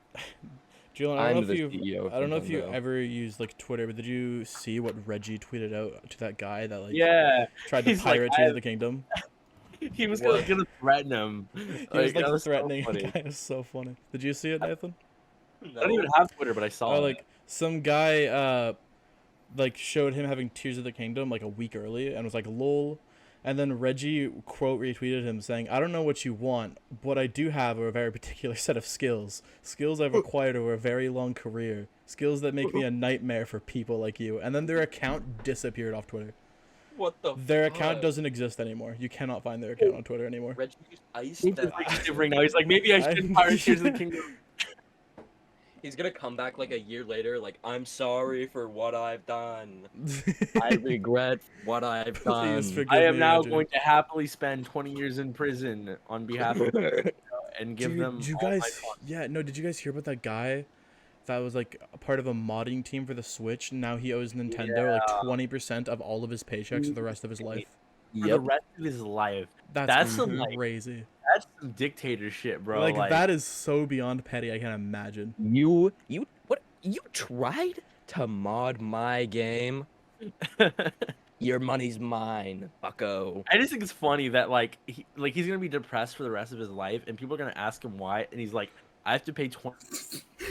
Julian, I I'm don't know the if you CEO of I don't know if you Nintendo. ever used like Twitter, but did you see what Reggie tweeted out to that guy that like Yeah. tried to he's like, pirate Tears of the Kingdom? He was What? gonna threaten him. He was like that so threatening. funny. The guy was so funny. Did you see it, Nathan? I don't even have Twitter, but I saw Oh, it. like some guy like showed him having Tears of the Kingdom like a week early and was like lol, and then Reggie quote retweeted him saying, I don't know what you want, what I do have are a very particular set of skills I've acquired over a very long career, skills that make me a nightmare for people like you. And then their account disappeared off Twitter. What the? Their account doesn't exist anymore. You cannot find their account on Twitter anymore. Reggie iced He's that. like shivering now. He's like, maybe I shouldn't pirate Tears of the Kingdom. He's gonna come back like a year later, like, I'm sorry for what I've done. I regret what I've done. Please forgive I am me, now Reggie. going to happily spend 20 years in prison on behalf of and give them Did you all my guys funds. did you guys hear about that guy that was like a part of a modding team for the Switch, and now he owes Nintendo like 20% of all of his paychecks for the rest of his life? For the rest of his life. That's some, like, crazy. That's some dictator shit, bro. Like that is so beyond petty, I can't imagine. You tried to mod my game? Your money's mine, bucko. I just think it's funny that like he's gonna be depressed for the rest of his life, and people are gonna ask him why, and he's like, I have to pay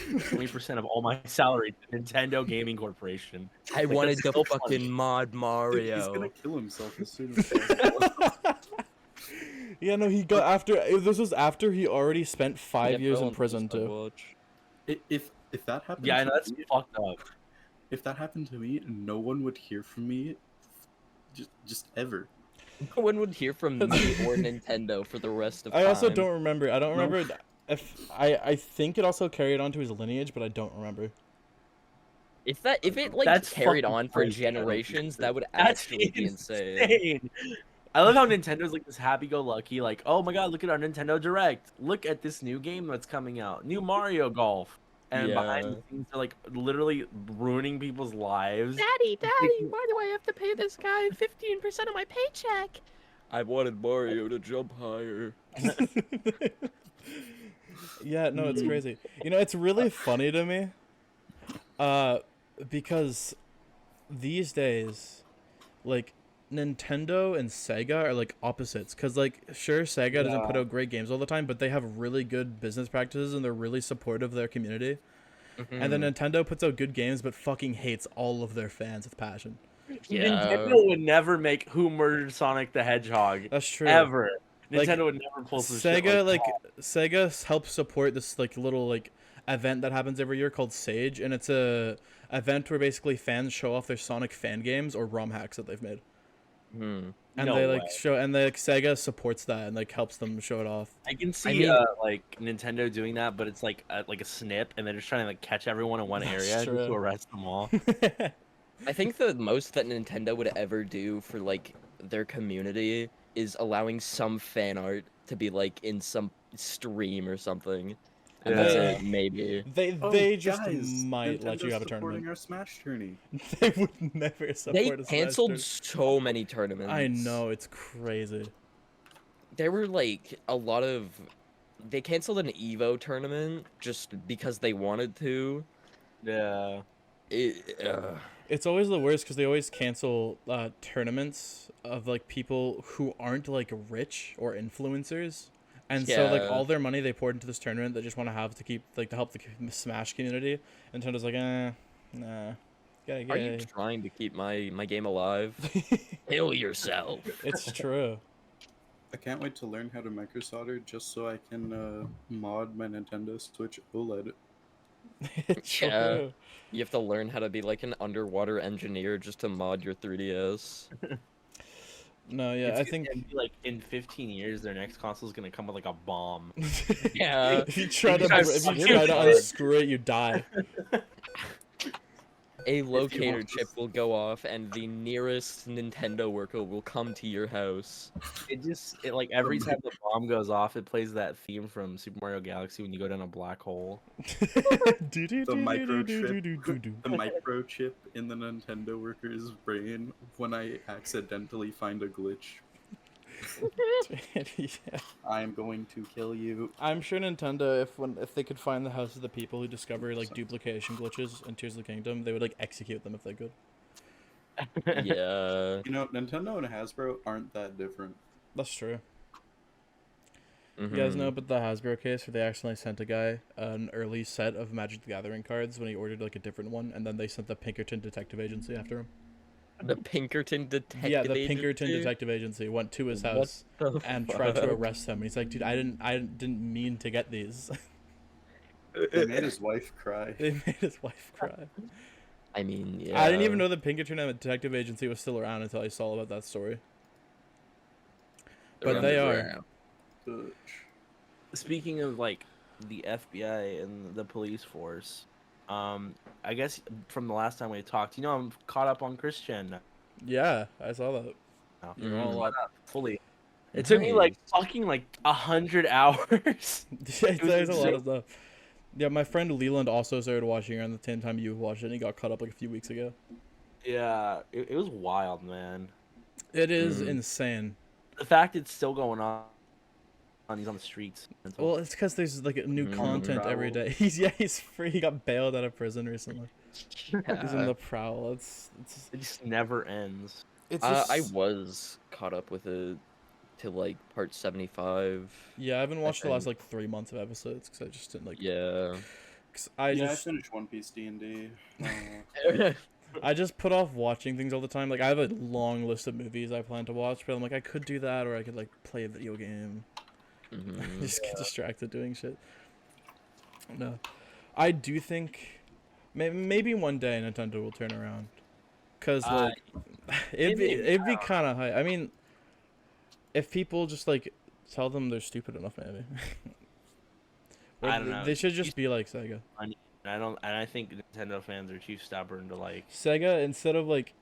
20% of all my salary to Nintendo Gaming Corporation. I Like, wanted that's to so funny. fucking mod Dude, he's Mario. gonna kill himself as soon as possible. Yeah, no, he got after. This was after he already spent 5 years in prison too. Watch. If that happened, Yeah, I to know that's me, fucked up. if that happened to me, no one would hear from me, just ever. No one would hear from me or Nintendo for the rest of time. I also don't remember. I don't No. remember if I think it also carried on to his lineage, but I don't remember. If it like That's carried fucking on for crazy. I don't think generations, so. that would That's actually be insane. insane. I love how Nintendo's like this happy-go-lucky, like, oh my god, look at our Nintendo Direct. Look at this new game that's coming out, new Mario Golf. And behind Yeah. the scenes, they're like literally ruining people's lives. Daddy, why do I have to pay this guy 15% of my paycheck? I wanted Mario to jump higher. Yeah, no, it's crazy. You know, it's really funny to me. Because these days, like, Nintendo and Sega are like opposites. Cause like, sure, Sega doesn't put out great games all the time, but they have really good business practices and they're really supportive of their community. And then Nintendo puts out good games, but fucking hates all of their fans with passion. Yeah. Nintendo would never make Who Murdered Sonic the Hedgehog That's true. ever. Like, Nintendo would never pull some shit Sega, like Sega helps support this like little like event that happens every year called Sage, and it's a event where basically fans show off their Sonic fan games or ROM hacks that they've made. Hmm. And No they like way. show, and like Sega supports that and like helps them show it off. I can see mean- like Nintendo doing that, but it's like a snip, and they're just trying to like catch everyone in one That's area just true. to arrest them all. I think the most that Nintendo would ever do for like their community is allowing some fan art to be like in some stream or something. And that's Yeah. it, maybe. They just guys, might let you Nintendo's have a supporting tournament. our Smash tourney. They would never support They a Smash canceled tournament. so many tournaments. I know, it's crazy. There were like a lot of. They canceled an Evo tournament just because they wanted to. Yeah. It's always the worst because they always cancel tournaments of like people who aren't like rich or influencers, and so like Yeah. all their money they poured into this tournament they just want to have to keep like to help the Smash community. And Nintendo's like, nah. Are you trying to keep my game alive? Kill yourself. It's true. I can't wait to learn how to microsolder just so I can mod my Nintendo Switch OLED. It's Yeah. true. You have to learn how to be like an underwater engineer just to mod your 3DS. No, yeah, I think it'd be, like in 15 years, their next console is gonna come with like a bomb. Yeah. if you try to Yeah. unscrew it, you die. A locator want chip will go off and the nearest Nintendo worker will come to your house. It like every time the bomb goes off, it plays that theme from Super Mario Galaxy when you go down a black hole. The microchip in the Nintendo worker's brain when I accidentally find a glitch. Yeah. I am going to kill you. I'm sure Nintendo, if they could find the house of the people who discover like duplication glitches in Tears of the Kingdom, they would like execute them if they could. Yeah. You know, Nintendo and Hasbro aren't that different. That's true. You Mm-hmm. guys know about the Hasbro case where they accidentally sent a guy an early set of Magic the Gathering cards when he ordered like a different one, and then they sent the Pinkerton Detective Agency after him. The Pinkerton Detective Yeah, the Pinkerton Agency? Detective Agency went to his What house the and tried to fuck? arrest him. And he's like, dude, I didn't mean to get these. They made his wife cry. They made his wife cry. I mean, yeah. I didn't even know the Pinkerton Detective Agency was still around until I saw about that story. They're But they are. underground. Speaking of like the FBI and the police force, I guess from the last time we talked, I'm caught up on Christian. Yeah, I saw that. Now. Mhm. All caught up fully. It took me like fucking like 100 hours. There's a lot of stuff. Yeah, my friend Leland also started watching around the same time you watched it, and he got caught up like a few weeks ago. Yeah, it was wild, man. It is Mhm. insane. The fact it's still going on. He's on the streets. Well, it's because there's like new Mhm. content every day. He's free. He got bailed out of prison recently. He's in Yeah. the prowl. It's It just never ends. I was caught up with it to like part 75. Yeah, I haven't watched the last think. like 3 months of episodes because I just didn't like. Yeah. I Yeah, I just finished One Piece D&D. I just put off watching things all the time. Like I have a long list of movies I plan to watch, but I'm like I could do that, or I could like play a video game. Mhm. Just get distracted doing shit. No, I do think maybe one day Nintendo will turn around, cause like it'd be kind of high. I mean, if people just like tell them they're stupid enough, maybe. Or I don't know. they should just be like Sega. And I think Nintendo fans are too stubborn to like. Sega, instead of like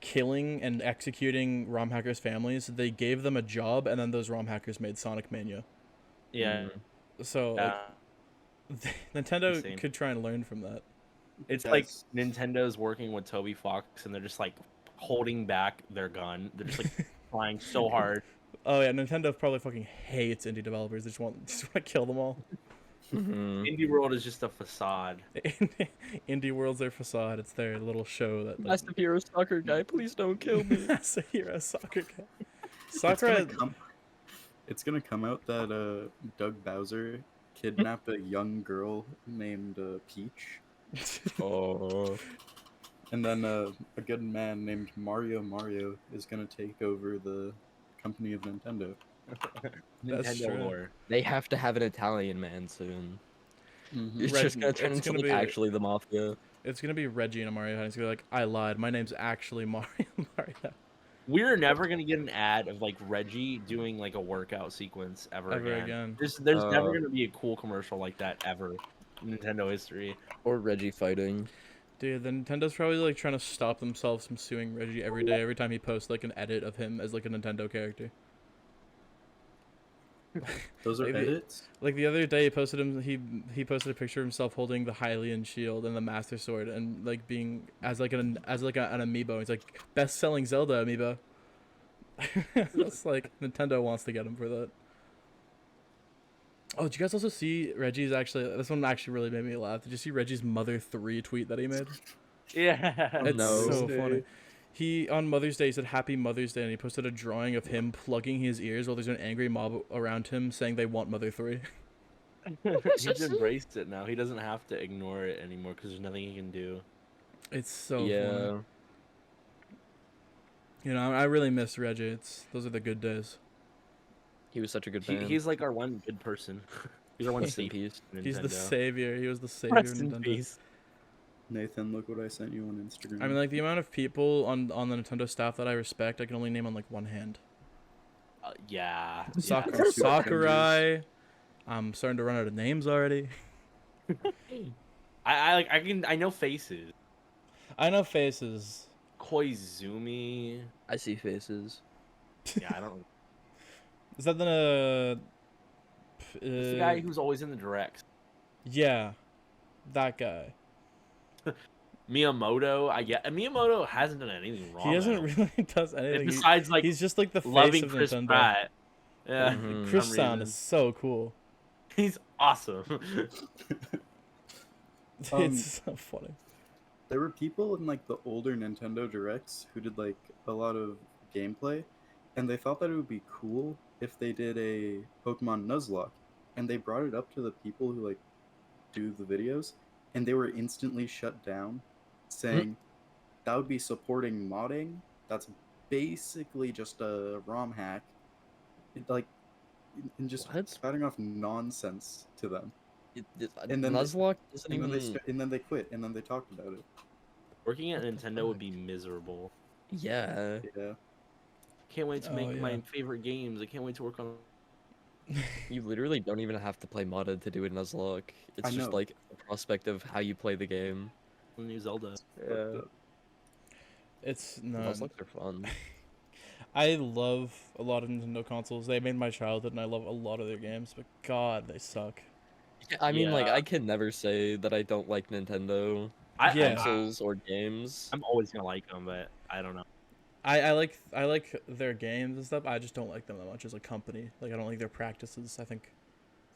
killing and executing ROM hackers' families, they gave them a job, and then those ROM hackers made Sonic Mania. Yeah. So like, Nintendo Insane. could try and learn from that. It's Guys. like Nintendo's working with Toby Fox, and they're just like holding back their gun. They're just like trying so hard. Oh yeah, Nintendo probably fucking hates indie developers. They just want to kill them all. Mhm. Indie World is just a facade. Indie World's their facade. It's their little show that. Like, Master Hero Soccer guy, please don't kill me. That's a hero soccer guy. It's Soccer. gonna come out that Doug Bowser kidnapped a young girl named Peach, Oh. and then a good man named Mario is gonna take over the company of Nintendo. That's Nintendo true. lore. They have to have an Italian man soon. Mhm. It's Red- just gonna turn it's into gonna like be- actually the mafia. It's gonna be Reggie in a Mario hat. He's gonna be like, I lied. My name's actually Mario. Mario. We're never gonna get an ad of like Reggie doing like a workout sequence ever again. There's never gonna be a cool commercial like that ever in Nintendo history. Or Reggie fighting. Dude, the Nintendo's probably like trying to stop themselves from suing Reggie every day, every time he posts like an edit of him as like a Nintendo character. Those are Maybe- edits. Like the other day, he posted a picture of himself holding the Hylian shield and the Master Sword, and like being as an amiibo. He's like best-selling Zelda amiibo. It's like Nintendo wants to get him for that. Oh, did you guys also see Reggie's this one actually really made me laugh. Did you see Reggie's Mother 3 tweet that he made? Yeah. It's no. so funny. He on Mother's Day said Happy Mother's Day, and he posted a drawing of him plugging his ears while there's an angry mob around him saying they want Mother 3. He's embraced it now. He doesn't have to ignore it anymore because there's nothing he can do. It's so Yeah. funny. You know, I really miss Reggie. Those are the good days. He was such a good man. He's like our one good person. He's our one Rest in safe. peace. He's the Nintendo. savior. He was the savior of Rest in Nintendo. peace. Nathan, look what I sent you on Instagram. I mean, like the amount of people on the Nintendo staff that I respect, I can only name on like one hand. Yeah. Sakurai. I'm starting to run out of names already. I know faces. I know faces. Koizumi. I see faces. Yeah, I don't. Is that the? It's the guy who's always in the directs. Yeah, that guy. Miyamoto. Miyamoto hasn't done anything wrong. He doesn't though. really does anything. Besides, like he's just like the face loving of Chris Nintendo. Pratt. Yeah. Mhm. Chris some sound reason. is so cool. He's awesome. It's so funny. There were people in like the older Nintendo Directs who did like a lot of gameplay, and they thought that it would be cool if they did a Pokemon Nuzlocke, and they brought it up to the people who like do the videos, and they were instantly shut down, saying that would be supporting modding. That's basically just a ROM hack. And just What? spouting off nonsense to them, And And then Nuzlocke doesn't and then even. and then they quit, and then they talked about it. Working at Nintendo would be miserable. Yeah. Yeah. Can't wait to Oh, make yeah. my favorite games. I can't wait to work on. You literally don't even have to play modded to do a Nuzlocke. It's I just know. like a prospect of how you play the game. the new Zelda. Yeah. It's no. Nuzlocks are fun. I love a lot of Nintendo consoles. They made my childhood, and I love a lot of their games. But God, they suck. I mean, like, Yeah. I can never say that I don't like Nintendo Yeah. consoles or games. I'm always gonna like them, but I don't know. I like their games and stuff. I just don't like them that much as a company. Like I don't like their practices. I think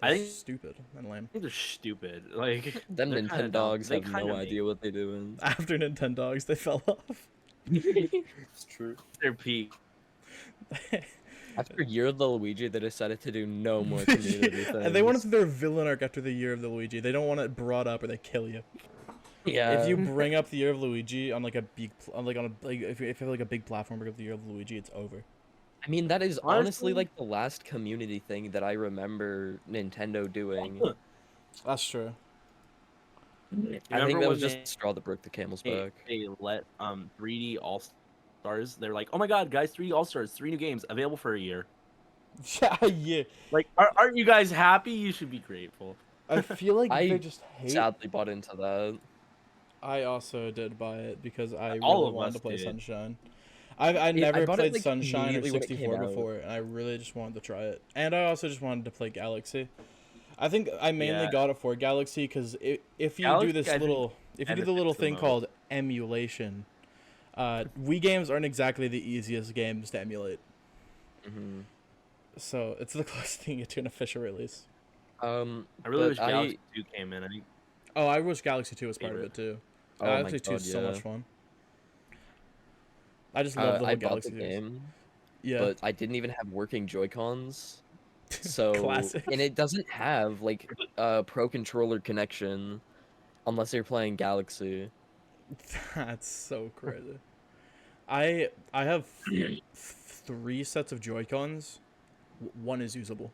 I they're think- stupid and lame. I think they're stupid. Like Them they're kinda dumb. Nintendogs They have kinda no make- idea what they're doing. After Nintendogs, they fell off. It's true. Their peak. After Year of the Luigi, they decided to do no more community things. And they want to do their villain arc after the Year of the Luigi. They don't want it brought up or they kill you. Yeah. If you bring up the Year of Luigi on like a big, if you have like a big platform, bring up the Year of Luigi, it's over. I mean, that is honestly Honestly- like the last community thing that I remember Nintendo doing. That's true. I think Remember that was when just the straw that broke the camel's they, back. they let 3D All Stars? They're like, oh my god, guys, 3D All Stars, 3 new games available for a year. Yeah. Like, aren't you guys happy? You should be grateful. I feel like I they just hate. Sadly bought into that. I also did buy it because I All really of wanted us to play did. Sunshine. I never bought it, played like, Sunshine or immediately when it came 64 out. before, and I really just wanted to try it. And I also just wanted to play Galaxy. I think I mainly Yeah. got it for Galaxy because if you Galaxy, do this I think, little, if you do the benefits little the thing most. called emulation, Wii games aren't exactly the easiest games to emulate. Hmm. So it's the closest thing you get to an official release. I really but wish Galaxy 2 came in. I think Oh, I wish Galaxy 2 was part of Favorite. it too. Oh my Galaxy 2 is God, so much yeah. fun. I just love the I whole bought Galaxy the series. game, Yeah. but I didn't even have working Joy-Cons. So Classic. and it doesn't have like a pro controller connection unless you're playing Galaxy. That's so crazy. I have 3 sets of Joy-Cons. One is usable.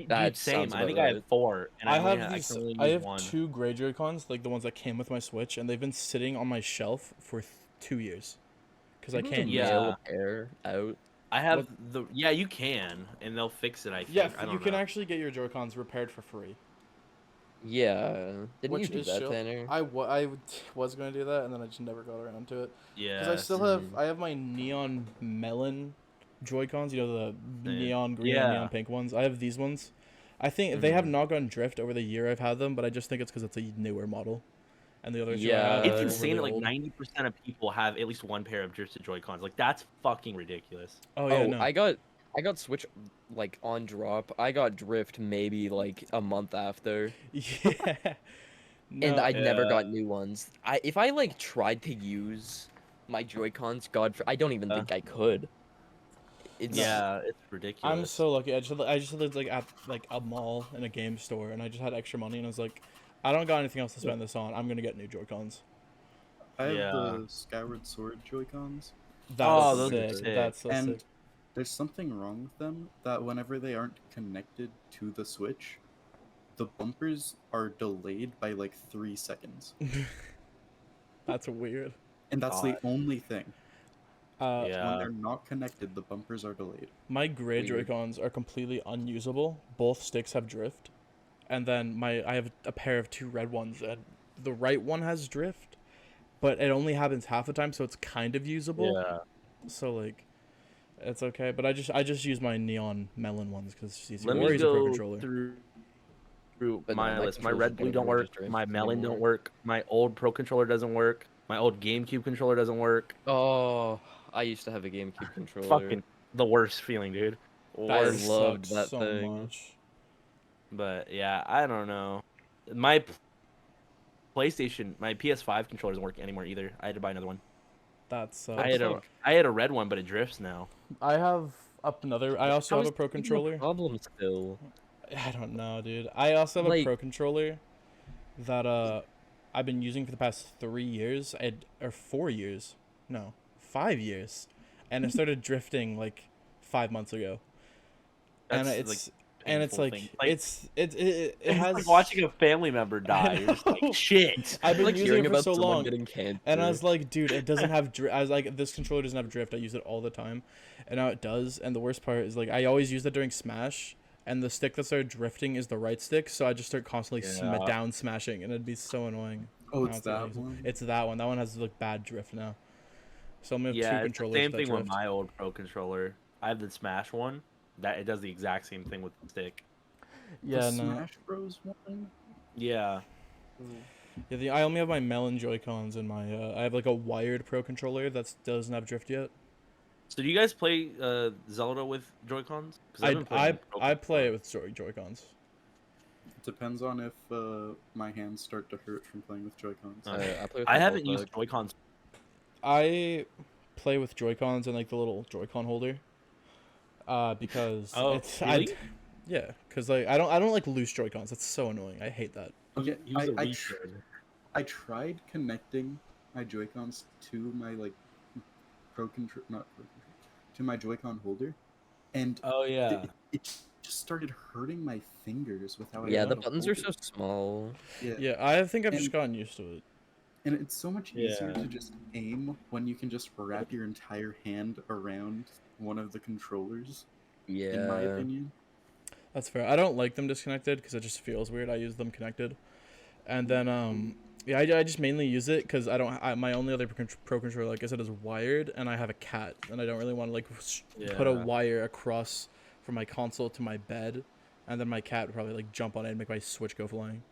That same. sounds I about think I had right. 4, and I I, only have had, these. I can only I use have one. 2 gray Joy-Cons, like the ones that came with my Switch, and they've been sitting on my shelf for 2 years. Because I You can't can use Yeah. it. mail a pair out. I have What- the yeah, you can, and they'll fix it. I think. Yeah, I don't you can know. actually get your Joy-Cons repaired for free. Yeah. Didn't Which you do is that, chill. Tanner? I was going to do that, and then I just never got around to it. Yeah. Because I still have my neon melon Joy-Cons, you know, the Yeah. neon green and neon pink ones. I have these ones. I think they have Mhm. not gone drift over the year I've had them, but I just think it's because it's a newer model. And the other two I Yeah. have It's are insane really that like old. 90% of people have at least one pair of drifted Joy-Cons. Like that's fucking ridiculous. Oh yeah, no. I got Switch like on drop. I got Drift maybe like a month after. Yeah. And No, I never Yeah. got new ones. If I like tried to use my Joy-Cons, I don't even think I could. It's Yeah, it's ridiculous. I'm so lucky. I just lived like at like a mall in a game store, and I just had extra money, and I was like, I don't got anything else to spend this on. I'm gonna get new Joy-Cons. I have Yeah. the Skyward Sword Joy-Cons, That's Oh, those are sick. sick. That's so and sick. there's something wrong with them that whenever they aren't connected to the Switch, the bumpers are delayed by like 3 seconds. That's weird. And that's the God. only thing. When Yeah. they're not connected, the bumpers are delayed. My gray Weird. Joy-Cons are completely unusable. Both sticks have drift, and then I have a pair of 2 red ones, and the right one has drift, but it only happens half the time, so it's kind of usable. Yeah. So like, it's okay. But I just use my neon melon ones because it's easier. Let Or me use a pro go controller. through But no, my my list. My controls red blue don't don't even work. just drift My melon anymore. don't work. My old Pro controller doesn't work. My old GameCube controller doesn't work. Oh, I used to have a GameCube controller. Fucking the worst feeling, dude. I Worst. loved sucks that thing. much. But yeah, I don't know. My PlayStation, my PS5 controller doesn't work anymore either. I had to buy another one. That sucks. I had a red one, but it drifts now. I have up another. I also How have is a pro that even controller. problem still. I don't know, dude. I also have a Like- pro controller that I've been using for the past 3 years, or 4 years, no, 5 years, and it started drifting like 5 months ago. And That's, it's like, and it's painful like thing. Like, it it's has like watching a family member die. You're just know. like, shit. I've been Like using hearing it for about so someone long. getting cancer. And I was like, dude, it doesn't have drift. I was like, this controller doesn't have drift. I use it all the time. And now it does. And the worst part is, like, I always use it during Smash. And the stick that started drifting is the right stick. So I just start constantly Yeah. down smashing. And it'd be so annoying. Oh, Now it's it's not that usable. one? It's that one. That one has, like, bad drift now. So I'm going to have Yeah, two it's the controllers same that thing with drift. my old Pro controller. I have the Smash one. That it does the exact same thing with the stick. Yeah, the no. Smash Bros. One? Yeah. Yeah, I only have my Melon Joy-Cons and my, I have, like, a wired Pro controller that doesn't have drift yet. So do you guys play Zelda with Joy-Cons? 'Cause I've been playing with Pro I play it controller. with Joy-Cons. It depends on if my hands start to hurt from playing with Joy-Cons. I play with I my haven't both used Joy-Cons. I play with Joy-Cons and like the little Joy-Con holder. Because Oh, it's really? yeah, because like I don't like loose Joy-Cons. That's so annoying. I hate that. Okay, Use a I retard. tried connecting my Joy-Cons to my like Pro Control, not Pro Control, to my Joy-Con holder, and Oh yeah. it just started hurting my fingers with how I Yeah, tried the to buttons hold are so it. small. Yeah, Yeah, I think I've just and gotten used to it. it's so much easier Yeah. to just aim when you can just wrap your entire hand around one of the controllers, in my Yeah. opinion. That's fair. I don't like them disconnected because it just feels weird. I use them connected, and then yeah, I just mainly use it because my only other pro controller, like I said, is wired, and I have a cat, and I don't really want to like put a Yeah. wire across from my console to my bed, and then my cat would probably like jump on it and make my Switch go flying.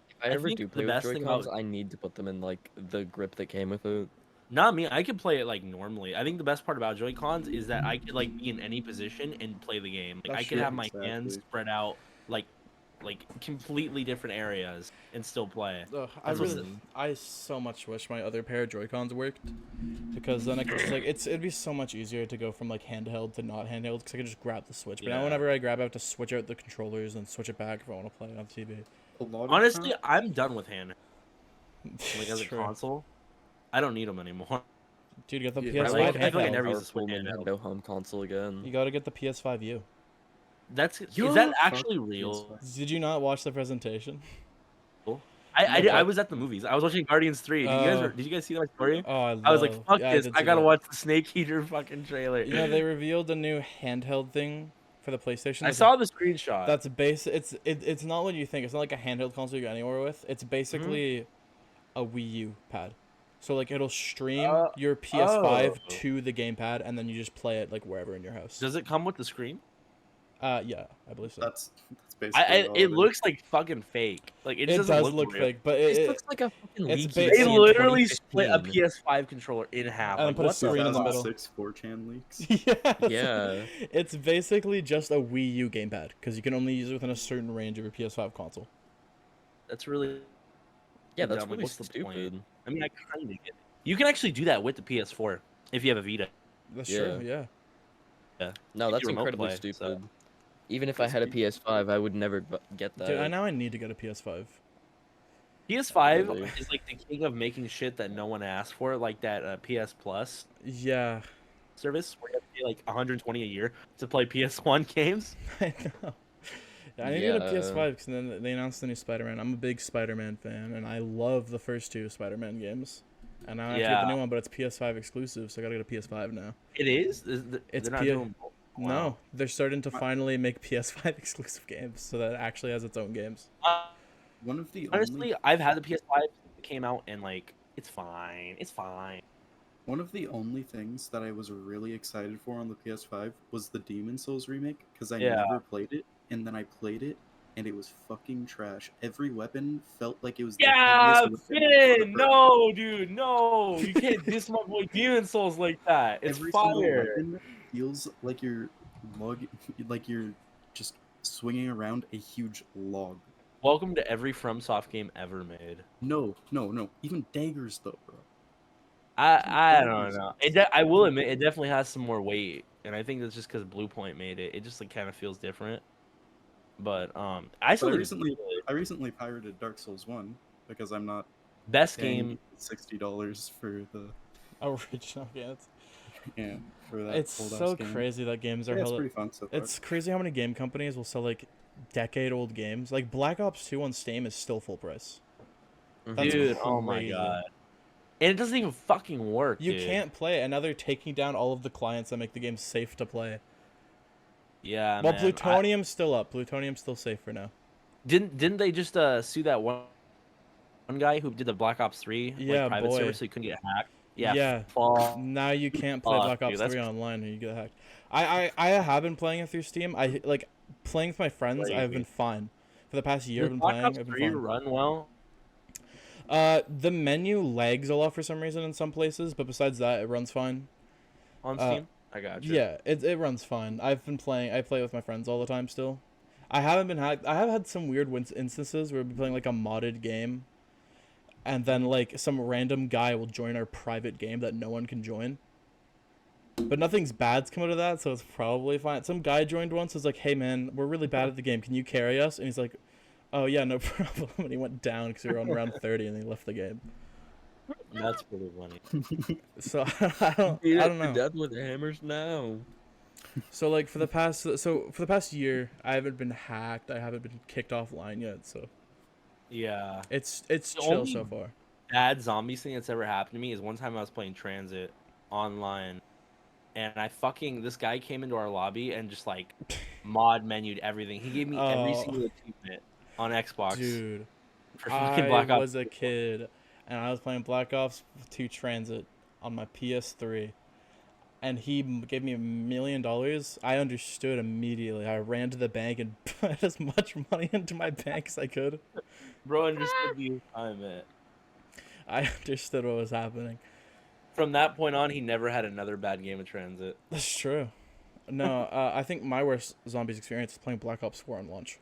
If I I ever think do the play with best thing Joy-Cons, about I need to put them in like the grip that came with it. not me, I could play it like normally. I think the best part about Joy Cons is that I could like be in any position and play the game. Like That's I could true. have my hands Exactly. spread out like completely different areas and still play. Ugh, That's what's- I so much wish my other pair of Joy-Cons worked, because then I could just like it'd be so much easier to go from like handheld to not handheld because I could just grab the Switch. But now Yeah. whenever I grab, I have to switch out the controllers and switch it back if I want to play it on TV. A lot of Honestly, time, I'm done with hand like as a True. console. I don't need them anymore. Dude, get the Yeah, PS5 I feel like I handheld. never used to Powerful switch handheld. Nintendo home console again. You gotta get the PS5U. Is Yo, that fuck actually real? PS5. Did you not watch the presentation? I was at the movies. I was watching Guardians 3. Did you guys see that story? Oh, I was like, fuck yeah, this. did I see gotta that. watch the Snake Eater fucking trailer. You know, they revealed a new handheld thing for the PlayStation. I That's saw the screenshot. That's it's not what you think. It's not like a handheld console you go anywhere with. It's basically a Wii U pad. So like it'll stream your PS5 oh. to the gamepad, and then you just play it like wherever in your house. Does it come with the screen? Yeah, I believe so. That's basically all It is. looks like fucking fake. Like it, It doesn't does look look real. fake, but This looks like a fucking it's leaky ba- They in literally split a 2015. PS5 controller in half. And Like, put a what the screen in the fuck? middle. 2006 4chan leaks. yeah, Yeah. it's basically just a Wii U gamepad because you can only use it within a certain range of your PS5 console. That's really. Yeah, that's dumb. Like, really what's the point? stupid. I mean, I kind of get it. You can actually do that with the PS4 if you have a Vita. That's Yeah. true. Yeah. No, You that's remote incredibly play, stupid. so- Even if I had a PS5, I would never get that. Dude, I need to get a PS5. PS5 Really? is like the king of making shit that no one asked for, like that PS Plus Yeah, service where you have to pay like 120 a year to play PS1 games. I know. Yeah, I need to get a Yeah. PS5 because then they announced the new Spider-Man. I'm a big Spider-Man fan, and I love the first two Spider-Man games. And now I have to get the Yeah. new one, but it's PS5 exclusive, so I gotta get a PS5 now. It is. It's They're not P- doing. No, Wow. they're starting to finally make PS5 exclusive games, so that it actually has its own games. One of the Honestly, I've had the PS5 that came out and like it's fine. It's fine. one of the only things that I was really excited for on the PS5 was the Demon Souls remake because I Yeah. never played it, and then I played it, and it was fucking trash. Every weapon felt like it was the Yeah, heaviest weapon ever. Finn! No, dude, no. You can't diss my boy Demon Souls like that. It's Every single fire. weapon feels like like you're just swinging around a huge log. Welcome to every FromSoft game ever made. No. Even daggers though, bro. I don't know. I will admit it definitely has some more weight, and I think that's just because Bluepoint made it. It just like kind of feels different. But I But still I think it's recently pirated Dark Souls 1 because I'm not best paying game. $60 for the Original games. for that It's old so ass game. crazy that games Yeah, are it's held. pretty fun so far. It's crazy how many game companies will sell like decade-old games. Like Black Ops 2 on Steam is still full price. That's Dude, oh my crazy. god. And it doesn't even fucking work. You dude. can't play it, and now they're taking down all of the clients that make the game safe to play. Yeah, Well, man. Plutonium's still up. Plutonium's still safe for now. Didn't they just sue that one guy who did the Black Ops 3 Yeah, private boy. server so he couldn't get hacked? Yeah. Yeah. Fuck. Now you can't play Fuck, Black Ops dude, that's 3 online or you get hacked. I have been playing it through Steam. I like playing with my friends. I've been fine. For the past year, I've Does been Black playing. Ops I've been 3 fine. run well? The menu lags a lot for some reason in some places, but besides that, it runs fine. On Steam? I got you. Yeah, it runs fine. I've been playing. I play with my friends all the time still. I haven't been hacked. I have had some weird instances where we've been playing like a modded game, and then like some random guy will join our private game that no one can join. But nothing's bad's come out of that, so it's probably fine. Some guy joined once, was like, "Hey man, we're really bad at the game. Can you carry us?" And he's like, "Oh yeah, no problem." And he went down because we were on round 30, and he left the game. That's pretty funny. So I Beat it don't to know. death with hammers now. So like for the past year, I haven't been hacked. I haven't been kicked offline yet. So Yeah. it's The chill only so far. bad zombies thing that's ever happened to me is one time I was playing Transit online, and this guy came into our lobby and just like mod menued everything. He gave me every Oh. single achievement on Xbox Dude, for fucking Black I Ops. was a kid, and I was playing Black Ops 2 Transit on my PS3, and he gave me $1 million. I understood immediately. I ran to the bank and put as much money into my bank as I could. Bro understood the assignment. I understood what was happening. From that point on, he never had another bad game of Transit. That's true. No, I think my worst zombies experience is playing Black Ops 4 on launch.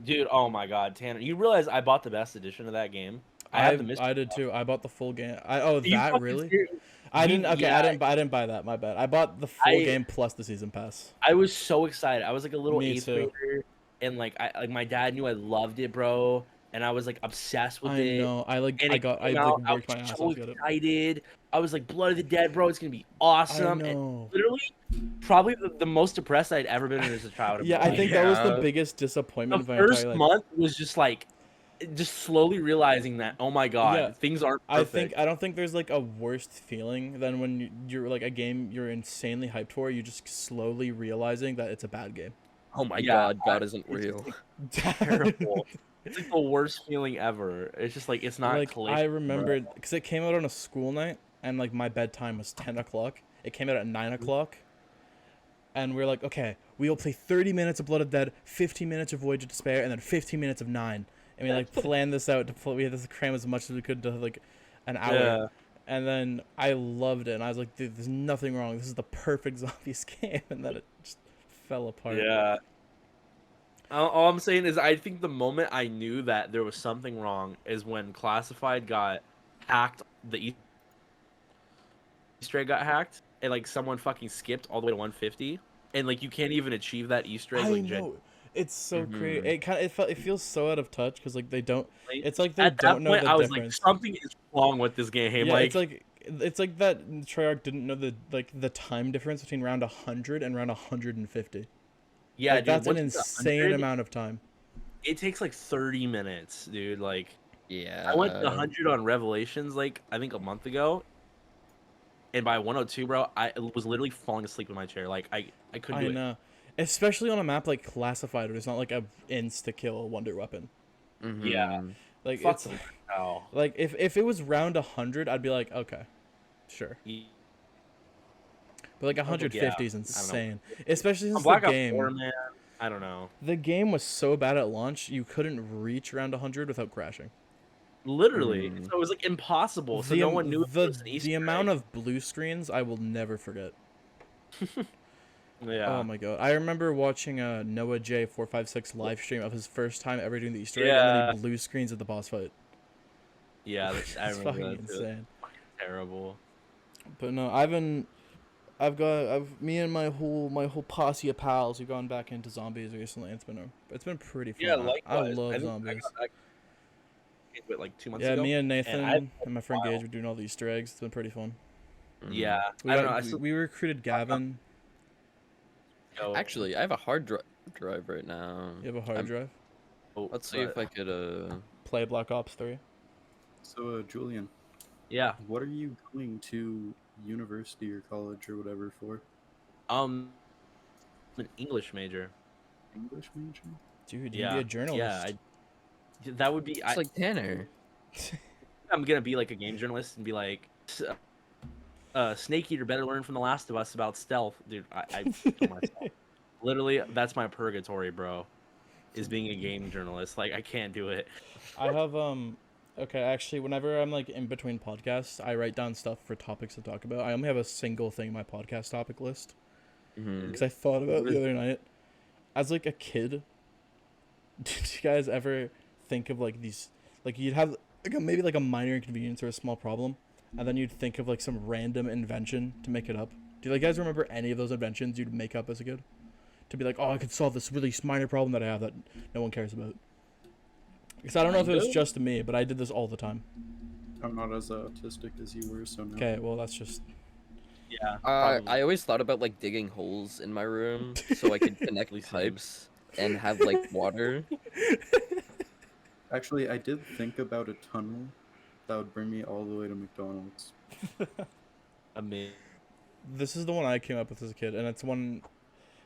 Dude, oh my god, Tanner. You realize I bought the best edition of that game? I have the mystery I did box. too. I bought the full game. Are you That fucking really? serious? I You- didn't. Okay, yeah, I didn't buy that. My bad. I bought the full I- game plus the season pass. I was so excited. I was like a little Me eighth too. grader, and like my dad knew I loved it, bro, and I was like obsessed with I it. know. I And it I came out, like I worked my was ass so off to get it. excited. I was like, Blood of the Dead, bro, it's gonna be I awesome. And know. literally, probably the most depressed I'd ever been as a child. in Yeah, my I life. think that was the Yeah. biggest The disappointment of my first entire life. month was just slowly realizing that, oh my god, Yeah, things aren't I perfect. don't think there's like a worst feeling than when you're like a game you're insanely hyped for, you just slowly realizing that it's a bad game. Oh my Yeah, God isn't real. Terrible. It's like the worst feeling ever. It's just like it's not Like clear. I remembered because it came out on a school night and like my bedtime was 10 o'clock. It came out at 9 o'clock, and we are like, okay, we will play 30 minutes of Blood of Dead, 15 minutes of Voyage of Despair, and then 15 minutes of 9. And we like planned this out to play. We had to cram as much as we could to like an hour. Yeah. And then I loved it, and I was like, dude, there's nothing wrong. This is the perfect zombies game, and then it just fell apart. Yeah. All I'm saying is, I think the moment I knew that there was something wrong is when Classified got hacked. The Easter egg got hacked, and like someone fucking skipped all the way to 150, and like you can't even achieve that Easter egg. I Like, know. It's so Mhm. great. It feels so out of touch because like they don't. genuinely, It's like they at don't that know point, the I was difference. like, something is wrong with this game. Yeah, Like, it's like that Treyarch didn't know the time difference between round 100 and round 150. yeah, Like, dude, that's an once it's insane 100, amount of time. It takes like 30 minutes, dude. Like, Yeah. I went to 100 on Revelations, like I think a month ago, and by 102, bro, I was literally falling asleep in my chair. Like, I couldn't I do it. know, especially on a map like Classified, where it's not like a insta kill wonder weapon. Yeah. Like Fuck it's them. Oh. like if it was round 100, I'd be like, okay, sure. But like 150 is I don't know. insane, especially On since Black the Ops game. 4, man, I don't know. The game was so bad at launch, you couldn't reach round 100 without crashing. Literally, Mm. so it was like impossible. So the no one knew if it was an the Easter amount egg. of blue screens I will never forget. Yeah. Oh my god! I remember watching a Noah J 456 live stream of his first time ever doing the Easter egg, and Yeah. then he blue screens at the boss fight. Yeah, I It's remember fucking that. Too. insane. Terrible. But no, me and my whole posse of pals have gone back into zombies recently. It's been pretty fun. Yeah, I likewise. love think zombies. I got back into it like 2 months Yeah, ago. me and Nathan I've- and my friend wow. Gage were doing all the Easter eggs. It's been pretty fun. Yeah, We I don't got- know. I we- still we recruited Gavin. go. Actually, I have a hard drive right now. You have a hard I'm- drive. Let's see if I could. Play Black Ops 3. So, Julian, Yeah. what are you going to university or college or whatever for? I'm an English major. English major? Dude, you Yeah. can be a journalist. Yeah, that would be. It's like Tanner. I'm gonna be like a game journalist and be like, Snake Eater better learn from The Last of Us about stealth, dude. I kill myself. Literally, that's my purgatory, bro. Is being a game journalist. Like, I can't do it. I have okay, actually whenever I'm like in between podcasts, I write down stuff for topics to talk about. I only have a single thing in my podcast topic list Mhm. because I thought about it the other night. As like a kid, did you guys ever think of like these, like you'd have like maybe like a minor inconvenience or a small problem, and then you'd think of like some random invention to make it up. Do you guys remember any of those inventions you'd make up as a kid? To be like, oh, I could solve this really minor problem that I have that no one cares about. Because I don't know if it was just me, but I did this all the time. I'm not as autistic as you were, so no. Okay, well that's just. Yeah. I always thought about like digging holes in my room so I could connect pipes and have like water. Actually, I did think about a tunnel that would bring me all the way to McDonald's. I mean, This is the one I came up with as a kid, and it's one.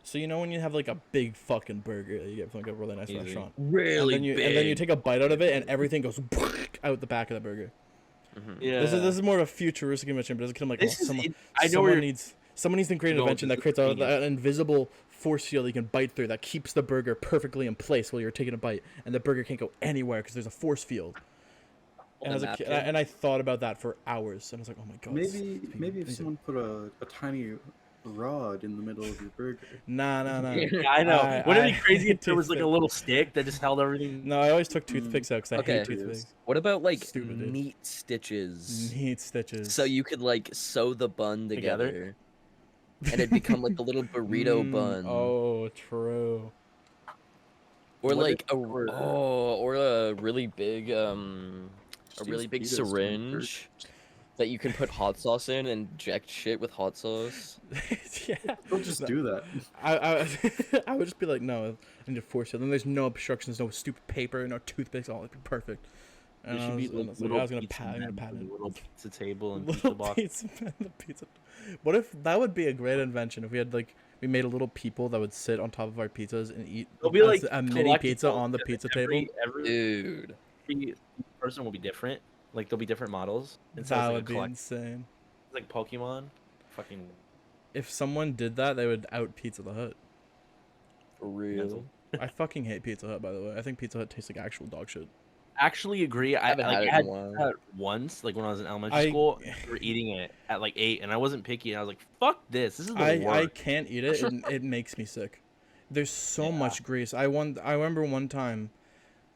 So you know when you have like a big fucking burger that you get from like a really nice Easy. restaurant, Really and big. then you take a bite out of it, and everything goes out the back of the burger. yeah. This is more of a futuristic invention, but as a kid I'm like, This oh, is- someone, I know where someone needs to create an No, invention this that is creates genius. an invisible force field you can bite through that keeps the burger perfectly in place while you're taking a bite, and the burger can't go anywhere because there's a force field. And as a kid, and I thought about that for hours, and I was like, oh my god. this is Maybe if amazing. someone put a tiny rod in the middle of your burger. Nah. Yeah, I know. Wouldn't it be crazy if there was like a toothpick. little stick that just held everything? No, I always took toothpicks out because I Okay. hate toothpicks. What about like Stupid, dude. meat stitches? Meat stitches. So you could like sew the bun Together? together, and it'd become like a little burrito bun. Oh, true. Or What like if a it were- or a really big Just really use big Cheetos to make syringe that you can put hot sauce in and inject shit with hot sauce. Yeah. Don't just do that. I would just be like, no, I need to force it. Then there's no obstructions, no stupid paper, no toothpicks. All it'd be perfect. There And I should be was, and I was like, little I was gonna pizza patent men it. with a little pizza table and pizza Little box. pizza, the pizza. What if that would be a great invention? If we had like we made a little people that would sit on top of our pizzas and eat It'll be like a mini pizza collectibles, on the because pizza table. Dude, Every person will be different. Like there'll be different models. And so it's That like would a be collect- insane. it's like Pokemon. Fucking If someone did that, they would out Pizza the Hut. for real. I fucking hate Pizza Hut, by the way. I think Pizza Hut tastes like actual dog shit. actually agree. I haven't like had it I in had a while. that once, like when I was in elementary I- school. We were eating it at like 8, and I wasn't picky. And I was like, "Fuck this! This is the I worst." can't eat it. It makes me sick. There's so Yeah. much grease. I remember one time,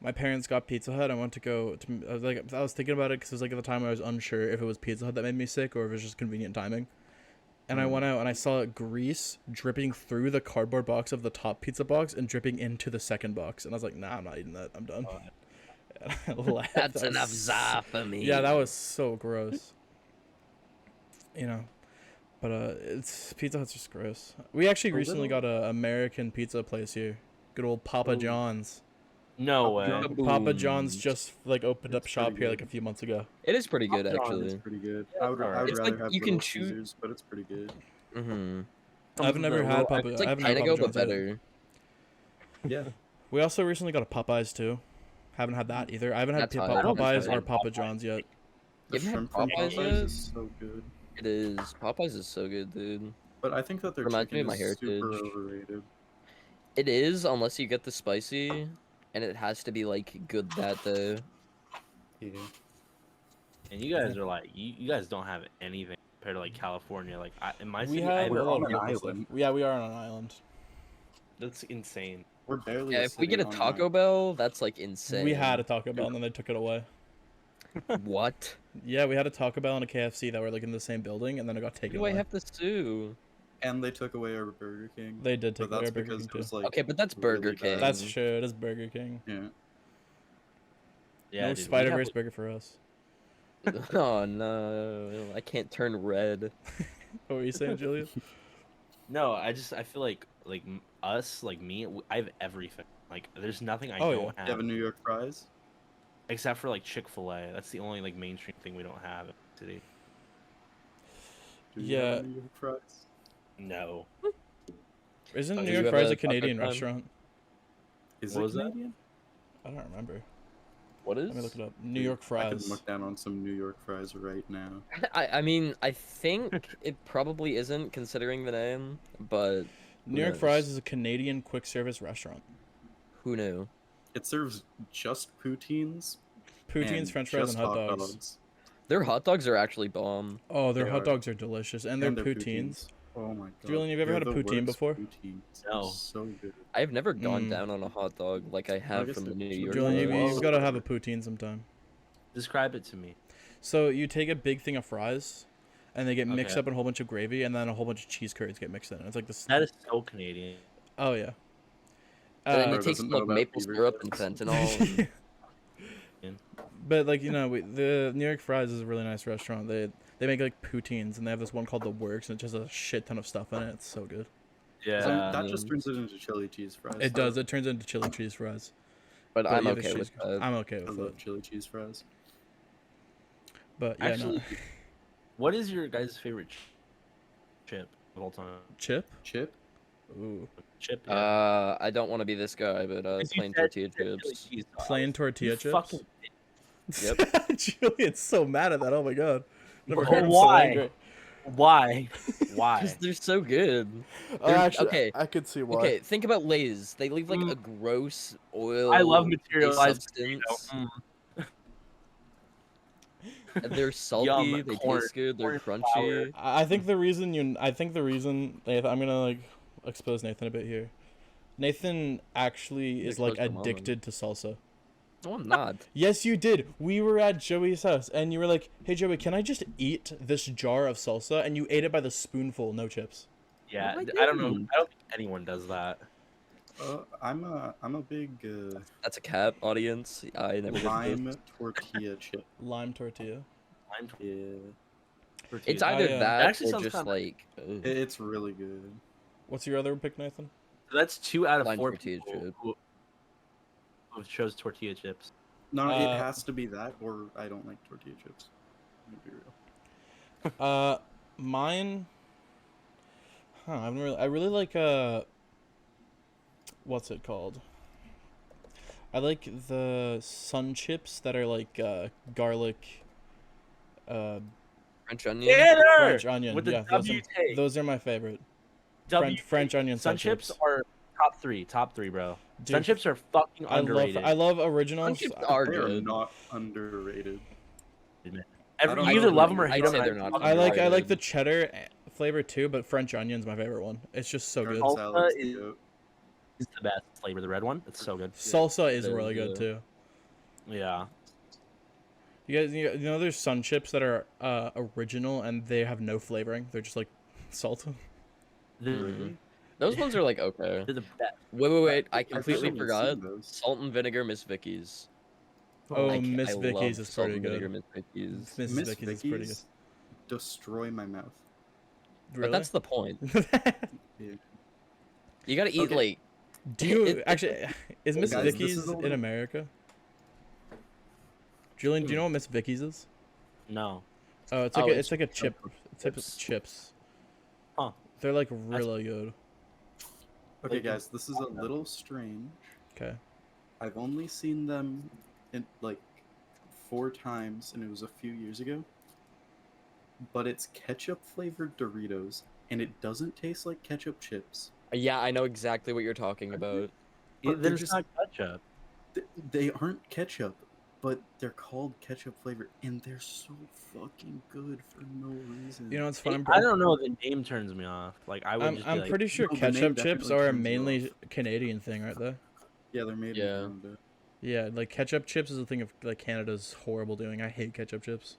my parents got Pizza Hut. I went to go to I was thinking about it because it was like at the time I was unsure if it was Pizza Hut that made me sick or if it was just convenient timing. And I went out and I saw grease dripping through the cardboard box of the top pizza box and dripping into the second box. And I was like, nah, I'm not eating that. I'm done. And I laughed. That's That was enough za for me. Yeah, that was so gross. You know, but it's Pizza Hut's just gross. We actually A recently little. got a American pizza place here. Good old Papa Ooh. John's. No Papa way. John. Papa John's Booms. just like opened up It's shop pretty here like good. a few months ago. It is pretty good Papa John's actually. It's pretty good. Yeah, I would alright. It's rather like have you can Little choose- Caesars, but it's pretty good. Mm-hmm. I've never had Papa. It's I like haven't had Papa Panago, but John's either. better. Yeah. We also recently got a Popeyes too. Haven't had that either. I haven't had That's hot. I don't Popeyes think or I've Papa had John's yet. The You haven't had shrimp from Popeyes Popeyes yet? is so good. It is. Popeyes is so good, dude. But I think that their Reminds me chicken of my is super heritage. overrated. It is, unless you get the spicy, and it has to be like good that day. Yeah. And you guys are like, you guys don't have anything compared to like California. Like in my We city, have We're a lot on of an local stuff. island. Yeah, we are on an island. that's insane. We're barely. Yeah, a if we get city a on Taco an Bell, that's like insane. We had a Taco Bell and then they took it away. What? Yeah, we had a Taco Bell and a KFC that were like in the same building, and then it got Who taken do I away. have to sue? And they took away our Burger King. They did take but away that's our Burger because King it too. was like. Okay, but that's really Burger bad. King. That's true. It is Burger King. Yeah. Yeah, No dude, we Spider have, Verse like- burger for us. Oh no, I can't turn red. What were you saying, Julian? No, I feel like us, like me, I have everything. Like there's nothing I Oh, don't yeah. You have, have a New York fries. except for like Chick-fil-A. That's the only like mainstream thing we don't have in the city. Do you have Yeah. New York fries? No. Isn't Did New you York have Fries a a Taco Canadian Time? restaurant? Is What it was that? Canadian? I don't remember. What is? Let me look it up. New York I Fries. can look down on some New York fries right now. I mean, I think it probably isn't considering the name, but New York knows? Fries is a Canadian quick service restaurant. who knew? It serves just poutines. Poutines, and French fries, just and hot dogs. Their hot dogs are actually bomb. Oh, their They hot are. dogs are delicious, and their And their poutines. Oh my god. Julian, you've ever They're had a the poutine worst before? Poutines. No. So good. I've never gone Mm. down on a hot dog like I have guess from the it- New York. Julian, Fries. you've Fries. got to have a poutine sometime. Describe it to me. So you take a big thing of fries, and they get mixed Okay. up in a whole bunch of gravy, and then a whole bunch of cheese curds get mixed in. It's like this. That is so Canadian. Oh yeah. And then you Bro take doesn't some know like about maple beaver syrup and chips. fentanyl. But like the New York Fries is a really nice restaurant. They make like poutines, and they have this one called the Works, and it just has a shit ton of stuff in it. It's so good. Yeah. That just turns it into chili cheese fries. It does. It turns into chili cheese fries. But I'm yeah, the okay with cheese- that. I'm okay I with love it. chili cheese fries. But yeah, Actually, no. what is your guys' favorite chip of all time? Chip. Chip? Ooh. Chip. Yeah. I don't want to be this guy, but 'Cause you plain said tortilla chili chips. cheese sauce. Plain tortilla You chips. fucking- Yep. Julian's so mad at that. Oh my god. Never But heard him so why? angry. Why? Because Why? they're so good. Oh, They're- actually, okay, I could see why. Okay, think about Lay's. They leave like a gross oil. I love materialized substance. potato. And they're salty. Yum, they corn- taste good. They're corn crunchy. I think the reason Nathan, I'm gonna like expose Nathan a bit here. Nathan actually is like Expose the mom. addicted to salsa. No, I'm not. Yes, you did. We were at Joey's house, and you were like, "Hey, Joey, can I just eat this jar of salsa?" And you ate it by the spoonful, no chips. Yeah, What am I I don't know. doing? I don't think anyone does that. I'm a big That's a cap, audience. I never did lime this. tortilla chip. Lime tortilla. Yeah, It's Oh, either yeah. that That actually or sounds just kinda- like ugh. it's really good. What's your other pick, Nathan? So that's 2 out of Lime 4 tortilla people chip. who chose tortilla chips. No, it Uh, has to be that, or I don't like tortilla chips. I'm gonna be real. Mine. I really like what's it called? I like the sun chips that are like garlic, French onion. French onion. With the Yeah, W taste. those are my favorite. W French onion Sun chips are top 3, bro. Sun Dude, chips are fucking underrated. I love originals. Sun chips are They are good. not underrated. Every, I don't you either know. love them or I'd hate them. say they're not I like underrated. the cheddar flavor too, but French onion's my favorite one. It's just so good. Garlic Salsa salad's is- the goat. It's the best flavor, the red one. It's so good. Salsa is They're really good good. too. Yeah. You know there's sun chips that are original and they have no flavoring. They're just like salt. They're, Mhm. Those ones are like okay. they're the best. Wait! I I've completely never forgot. seen those. Salt and vinegar Miss Vicky's. Oh, I Miss love Vicky's is salt pretty and good. vinegar Miss Vicky's. Miss Miss Vicky's is pretty good. Vicky's destroy my mouth. Really? But that's the point. Yeah. You gotta eat Okay. like. Do you it- actually? Is Miss Guys, this Vicky's is a in little- America? Julian, do you know what Miss Vicky's is? No. Oh, it's like Oh, it's like a it's chip. It's like chips. chips. Huh. They're like really good. Okay, guys, this is a little strange. Okay. I've only seen them in like 4 times, and it was a few years ago. But it's ketchup flavored Doritos, and it doesn't taste like ketchup chips. Yeah, I know exactly what you're talking about. But Then they're it's just not ketchup. they aren't ketchup, but they're called ketchup flavored, and they're so fucking good for no reason. You know what's fun? I don't know. The name turns me off. Like I would just be I'm like, pretty sure No, the name ketchup chips definitely are a turns you mainly off. Canadian thing, aren't they? Yeah, they're made Yeah. in Canada. Yeah, like ketchup chips is a thing of like Canada's horrible doing. I hate ketchup chips.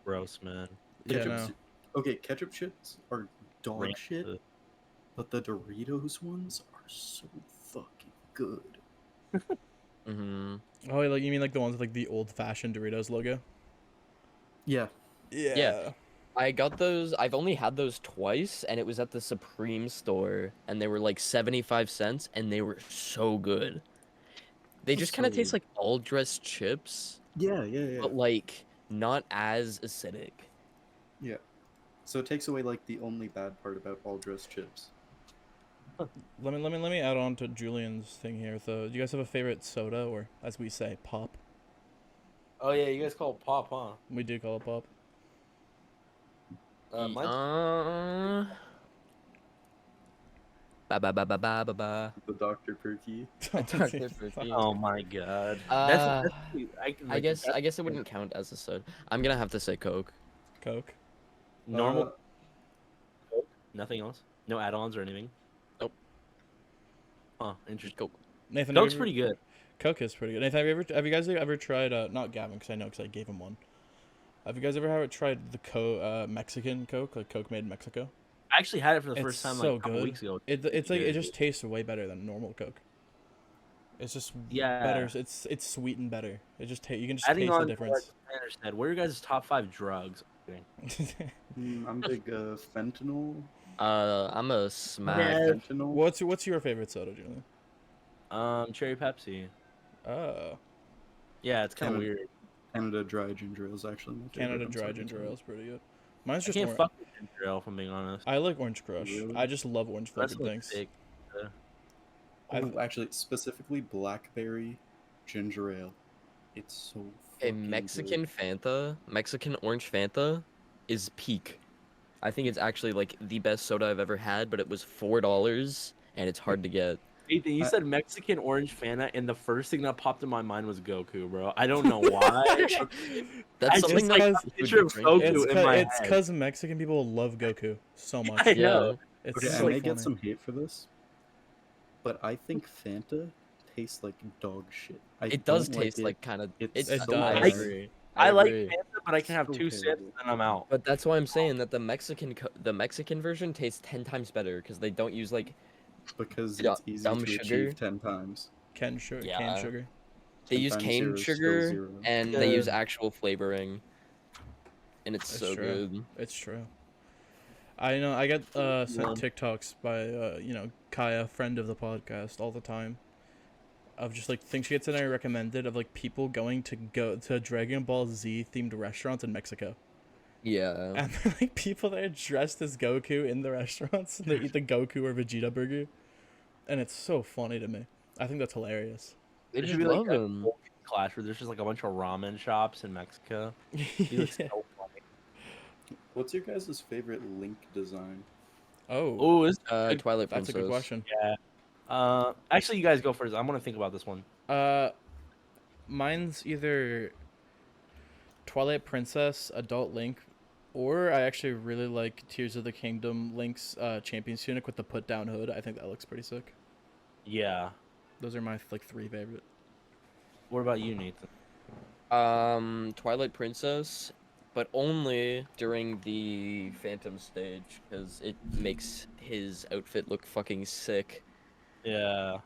gross, man. Yeah, Ketchup no. chi- Okay, ketchup chips are dog Rank- shit, but the Doritos ones are so fucking good. Mm-hmm. Oh, like you mean like the ones with like the old-fashioned Doritos logo? Yeah. Yeah. I got those. I've only had those twice, and it was at the Supreme store, and they were like 75 cents, and they were so good. They That's just so kind of taste weird. like all-dressed chips, Yeah. but like not as acidic. So it takes away like the only bad part about all dressed chips. Let me add on to Julian's thing here. So, do you guys have a favorite soda, or as we say, pop? Oh yeah, you guys call it pop, huh? We do call it pop. Mine's Ba ba ba ba ba ba ba. The Dr. Perky. Dr. Perky. Oh my god. Uh, I I guess it wouldn't count as a soda. I'm gonna have to say Coke. Coke. normal. Nothing else. No add-ons or anything. Nope. Huh. Interesting. Coke. Nathan, Coke's pretty good. Coke is pretty good. Nathan, have you guys ever tried? Not Gavin, because I know, because I gave him one. Have you guys ever tried the Mexican Coke, like Coke made in Mexico? I actually had it for the It's first time so like a couple good. weeks ago. It's like good, it just tastes way better than normal Coke. It's just Yeah. better. It's sweet and better. It just you can just Adding taste on the to difference. what Tanner said, what are your guys' top 5 drugs? I'm big fentanyl. I'm a smack. Yeah. Fentanyl. What's your favorite soda, Julian? Cherry Pepsi. Oh, Yeah, it's kind of Canada- weird. Canada Dry Ginger Ale is actually my favorite. Canada I'm Dry sorry, Ginger Canada. Ale is pretty good. Mine's I just can't fuck with ginger ale, if I'm being honest. I like Orange Crush. Really? I just love orange That's flavored what's things. sick. Oh, actually, specifically blackberry ginger ale. It's so. A fucking Mexican good. Fanta, Mexican orange Fanta, is peak. I think it's actually like the best soda I've ever had, but it was $4 and it's hard to get. Ethan, you I- said Mexican orange Fanta, and the first thing that popped in my mind was Goku, bro. I don't know why. That's I something just, that like, you would picture of drink. Goku in my It's head. because Mexican people love Goku so much. I Yeah. know. It's Okay, so I may funny. get some hate for this, but I think Fanta tastes like dog shit. It does don't taste it. like kind of. It's It so does. I I agree. I like agree. Fanta, but I can have So 2 sips terrible. and I'm out. But that's why I'm saying that the Mexican version tastes 10 times better because they don't use like because Yeah, it's easy dumb to sugar. achieve 10 times. Cane sugar. Yeah. Sugar. they use 10 times cane zero is still sugar 0. and they use Yeah. actual flavoring, and it's That's so true. good. It's true. I know. I get sent Yeah. TikToks by Kaya, friend of the podcast, all the time, of just like things she gets in there recommended of like people going to Dragon Ball Z themed restaurants in Mexico, Yeah. and then, like people that are dressed as Goku in the restaurants and they eat the Goku or Vegeta burger, and it's so funny to me. I think that's hilarious. They There just should be like love a them. class where there's just like a bunch of ramen shops in Mexico. It'd be, like, Yeah. so funny. What's your guys' favorite Link design? Oh, Oh, it's Twilight that's a Princess. good question. actually, you guys go first. I'm gonna think about this one. Mine's either Twilight Princess, Adult Link, or I actually really like Tears of the Kingdom Link's Champion's tunic with the put down hood. I think that looks pretty sick. Yeah. Those are my like 3 favorite. What about you, Nathan? Twilight Princess, but only during the Phantom stage because it makes his outfit look fucking sick. Yeah.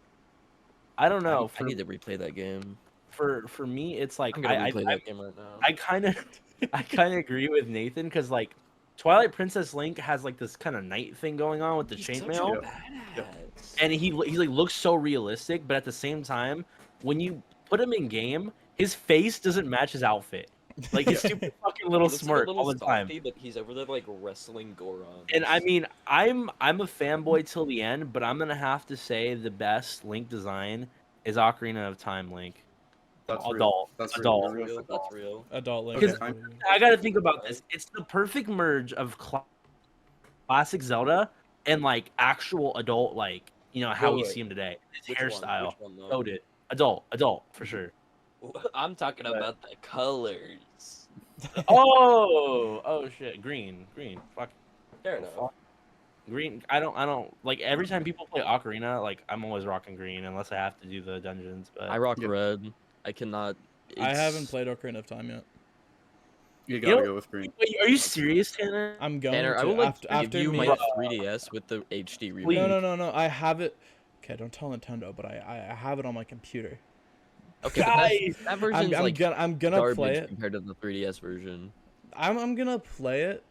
I don't know. I need to replay that game. For me, it's like I'm gonna I replay that game right now. I kind of agree with Nathan because like Twilight Princess Link has like this kind of night thing going on with the chainmail, and he like looks so realistic, but at the same time, when you put him in game, his face doesn't match his outfit. Like his stupid fucking little He looks like a smirk little all the time. softy, but he's over there like wrestling Goron. And I mean, I'm a fanboy till the end, but I'm gonna have to say the best Link design is Ocarina of Time Link. That's Adult. real. That's Adult. real. real. That's real. Adult Link. Okay, is I'm- really good. I gotta think about this. It's the perfect merge of classic Zelda and like actual adult, like how we Wait. see him today. His Which hairstyle, One? Which one, though? goated. Adult for sure. I'm talking Right. about the colors. Oh shit, green. Fuck. Fair enough. Green. I don't like every time people play Ocarina. Like I'm always rocking green unless I have to do the dungeons. But I rock Yeah. red. I cannot. I haven't it's- played Ocarina of Time yet. You You gotta know- go with green. Wait, are you serious, Tanner? I'm going Tanner, to I will like after give you me. my 3DS with the HD Please. remake. No. I have it. Okay, don't tell Nintendo, but I have it on my computer. Okay, but Guys! that version's I'm like gonna garbage play it. compared to the 3DS version. I'm gonna play it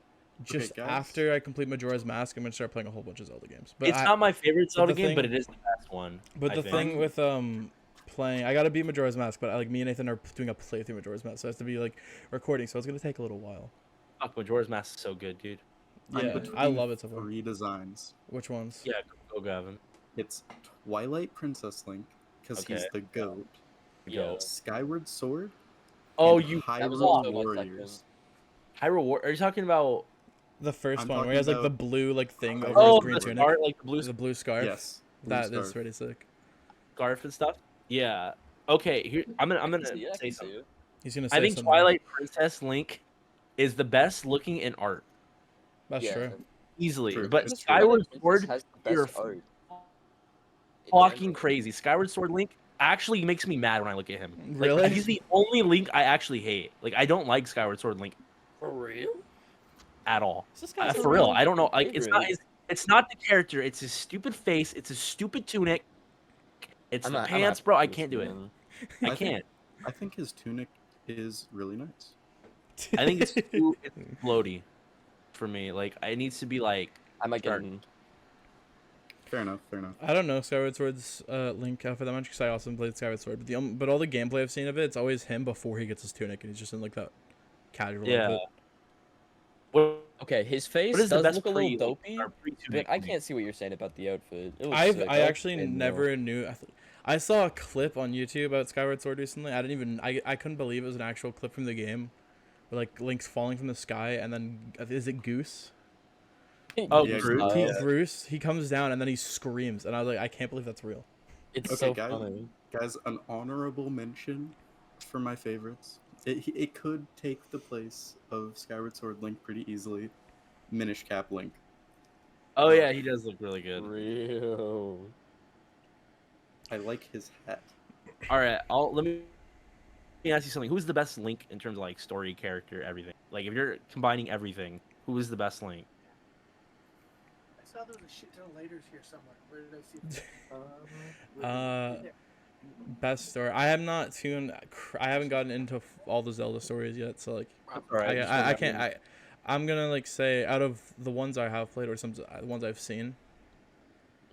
just guys. after I complete Majora's Mask. I'm gonna start playing a whole bunch of Zelda games. But It's I, not my favorite Zelda the game, but thing- it is the best one. But I the think. thing with playing, I gotta beat Majora's Mask. But like me and Nathan are doing a playthrough Majora's Mask, so it has to be like recording. So it's gonna take a little while. Fuck, Majora's Mask is so good, dude. I'm Yeah, I between love it so far. 3 designs. Which ones? Yeah, go Gavin. It's Twilight Princess Link because he's Okay. the goat. Yeah. Skyward Sword. Oh, and you That was Hyrule also my Warriors. Hyrule War. Are you talking about? The 1st I'm one where he has like talking the about- blue like thing over Oh, his green the tunic, scarf, like the blue the blue scarf. Yes. blue That is scarf. pretty sick. scarf and stuff. Yeah. Okay. Here, I'm gonna Yeah, I say can see something. it. He's gonna say I think something. Twilight Princess Link is the best looking in art, That's Yeah. true. easily. True. But It's true. Skyward Princess Sword, has the you're best art fucking crazy. Skyward Sword Link actually makes me mad when I look at him. Like, Really? he's the only Link I actually hate. Like, I don't like Skyward Sword Link For real? at all. This guy's For real, I don't know. my Like, it's not the character. It's his stupid face. It's his stupid tunic. It's the pants, bro. I can't do it. I can't. I think his tunic is really nice. I think it's too floaty for me. Like, it needs to be like. I might get dark. him. Fair enough. Fair enough. I don't know Skyward Sword's Link outfit that much because I also played Skyward Sword, but all the gameplay I've seen of it, it's always him before he gets his tunic, and he's just in like that casual outfit. What Okay, his face is the does best look a little pre, dopey. or pre-tunic But I for me? can't see what you're saying about the outfit. It looks I sick. actually say no. never knew. I saw a clip on YouTube about Skyward Sword recently. I didn't even. I couldn't believe it was an actual clip from the game, where like Link's falling from the sky, and then is it Goose? Oh, Yeah, Groot. He, Yeah. Bruce. He comes down and then he screams, and I was like, I can't believe that's real. It's Okay, so guys. funny. Guys, an honorable mention for my favorites. It could take the place of Skyward Sword Link pretty easily. Minish Cap Link. Oh yeah, he does look really good. Real. I like his hat. All right, let me ask you something. Who's the best Link in terms of like story, character, everything? Like, if you're combining everything, who is the best Link? I saw there was a shit ton of lighters here somewhere. Where did I see them? Best story. I have not tuned. I haven't gotten into all the Zelda stories yet, so like, Alright, I can't. I'm gonna like say out of the ones I have played or some the ones I've seen,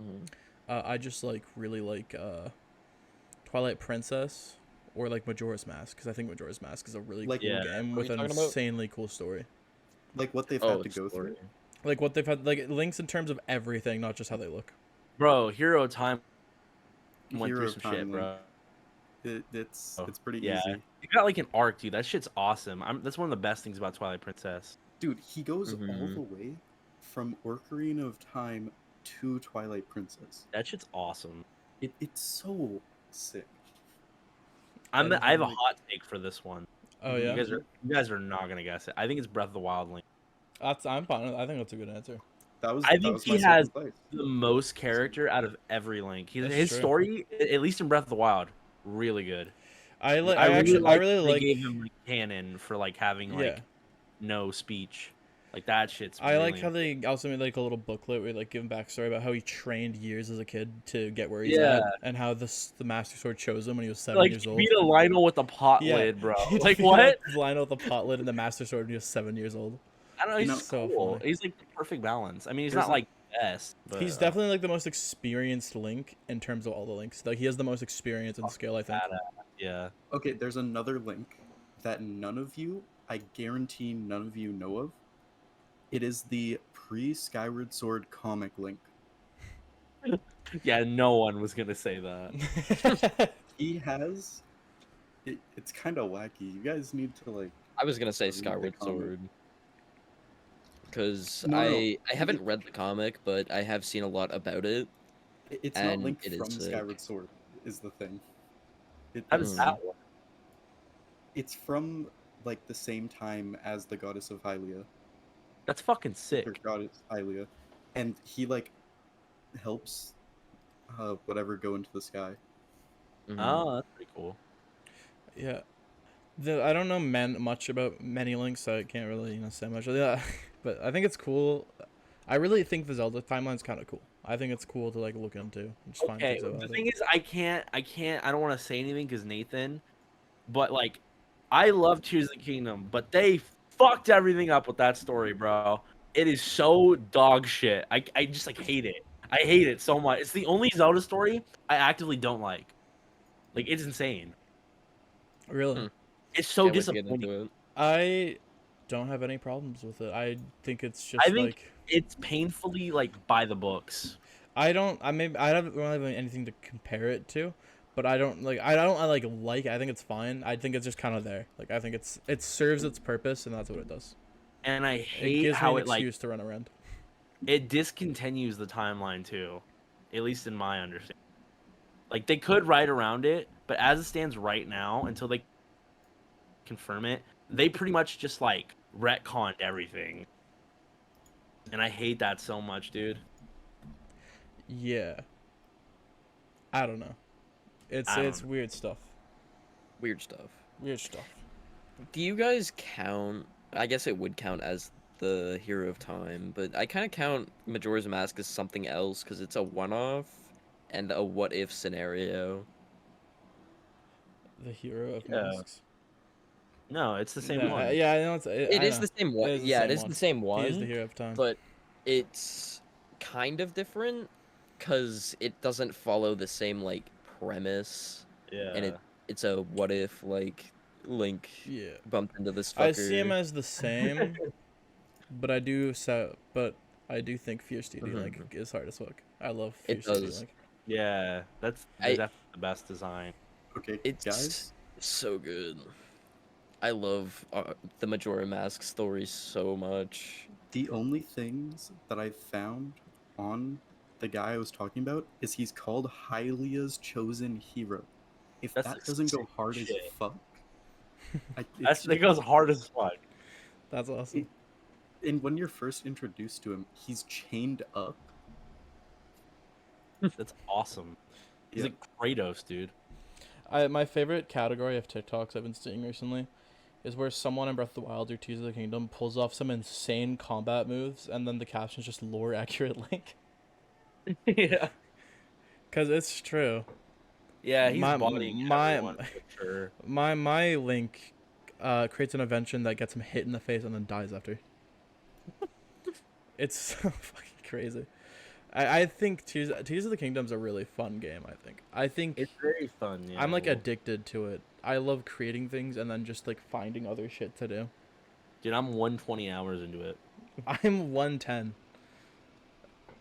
Mhm. I just like really like Twilight Princess or like Majora's Mask because I think Majora's Mask is a really Like- cool Yeah. game What with are an you talking about? insanely cool story. Like what they've Oh, had to go story. through. Like what they've had, like links in terms of everything, not just how they look. Bro, Hero Time went Hero through of some Time shit, Link. bro. It's Oh, pretty yeah. easy. You got like an arc, dude. That shit's awesome. That's one of the best things about Twilight Princess. Dude, he goes all Mhm. the way from Ocarina of Time to Twilight Princess. That shit's awesome. It's so sick. I have a Like- hot take for this one. Oh Mhm. yeah, You guys are not gonna guess it. I think it's Breath of the Wild Link. I'm fine. I think that's a good answer. That was I that think was he my second has place. The most character out of every Link. That's His true. story, at least in Breath of the Wild, really good. I I actually like really they like. gave him like canon for like having like Yeah. no speech. Like that shit's. I like really how they also made like a little booklet where like give him backstory about how he trained years as a kid to get where he's Yeah. at, and how the Master Sword chose him when he was 7 like years he old. beat a Lionel with a pot Yeah. lid, bro. He Like beat what? Lionel with the pot lid and the Master Sword when he was 7 years old. I don't know. You He's know- so So cool. funny. He's like the perfect balance. I mean, he's Here's not a- like best, but He's definitely like the most experienced Link in terms of all the Links. Like he has the most experience and skill, I think. yeah. Okay, there's another link that none of you, I guarantee none of you know of. It is the pre-Skyward Sword comic link. Yeah, no one was gonna say that. He has it's kind of wacky. You guys need to like I was gonna say Read the Skyward comic. Sword. Because No, no. I haven't read the comic, but I have seen a lot about it. it's not And Link it is from sick. Skyward Sword is the thing. How does Mm. that work? It's from like the same time as the goddess of Hylia, That's fucking or sick. goddess Hylia, and he like helps whatever go into the sky. Mhm. Oh, that's pretty cool. Yeah. I don't know much about many Links, so I can't really say much. Yeah, but I think it's cool. I really think the Zelda timeline's kind of cool. I think it's cool to like look into and just find Okay, things about the it. thing is, I don't want to say anything because Nathan, but like, I love Tears of the Kingdom, but they fucked everything up with that story, bro. It is so dog shit. I just like hate it. I hate it so much. It's the only Zelda story I actively don't like. Like, it's insane. Really, Hmm. It's so Can't wait to get disappointing. into it. I don't have any problems with it. I think it's just I think- like It's painfully like by the books. I don't. I don't have anything to compare it to, but I don't like. I think it's fine. I think it's just kind of there. Like I think it serves its purpose, and that's what it does. And I It hate gives how me it an like excuse to run around. it discontinues the timeline too, at least in my understanding. Like they could write around it, but as it stands right now, until they confirm it, they pretty much just like retconned everything. And I hate that so much, dude. Yeah. I don't know. It's I don't it's know. weird stuff. Weird stuff. Weird stuff. Do you guys count? I guess it would count as the Hero of Time, but I kind of count Majora's Mask as something else because it's a one-off and a what-if scenario. The Hero of Yeah. Masks. No, it's the same No, one. yeah, I know It I is know. the same one. It is the Yeah, same it is one. the same He is the one, Hero of Time. but it's kind of different because it doesn't follow the same like premise, Yeah. and it's a what if like Link Yeah. bumped into this fucker. I see him as the same, but I do think Fierce DD Link is hard as fuck. I love It Fierce DD does. Link. Yeah, that's I- definitely the best design. Okay, It's guys. so good. I love the Majora Mask story so much. The only things that I found on the guy I was talking about is he's called Hylia's chosen hero. If That's that doesn't go sick hard shit. as fuck, It goes hard as fuck. That's awesome. And when you're first introduced to him, he's chained up. That's awesome. He's Yeah. like Kratos, dude. My favorite category of TikToks I've been seeing recently is where someone in Breath of the Wild or Tears of the Kingdom pulls off some insane combat moves, and then the caption's just lore accurate Link. Yeah. Cause it's true. Yeah, he's My- bodying my- everyone for sure. My Link creates an invention that gets him hit in the face and then dies after. It's so fucking crazy. I think Tears of the Kingdom's a really fun game. I think It's very fun. Yeah. I'm like addicted to it. I love creating things and then just like finding other shit to do. Dude, I'm 120 hours into it. I'm 110,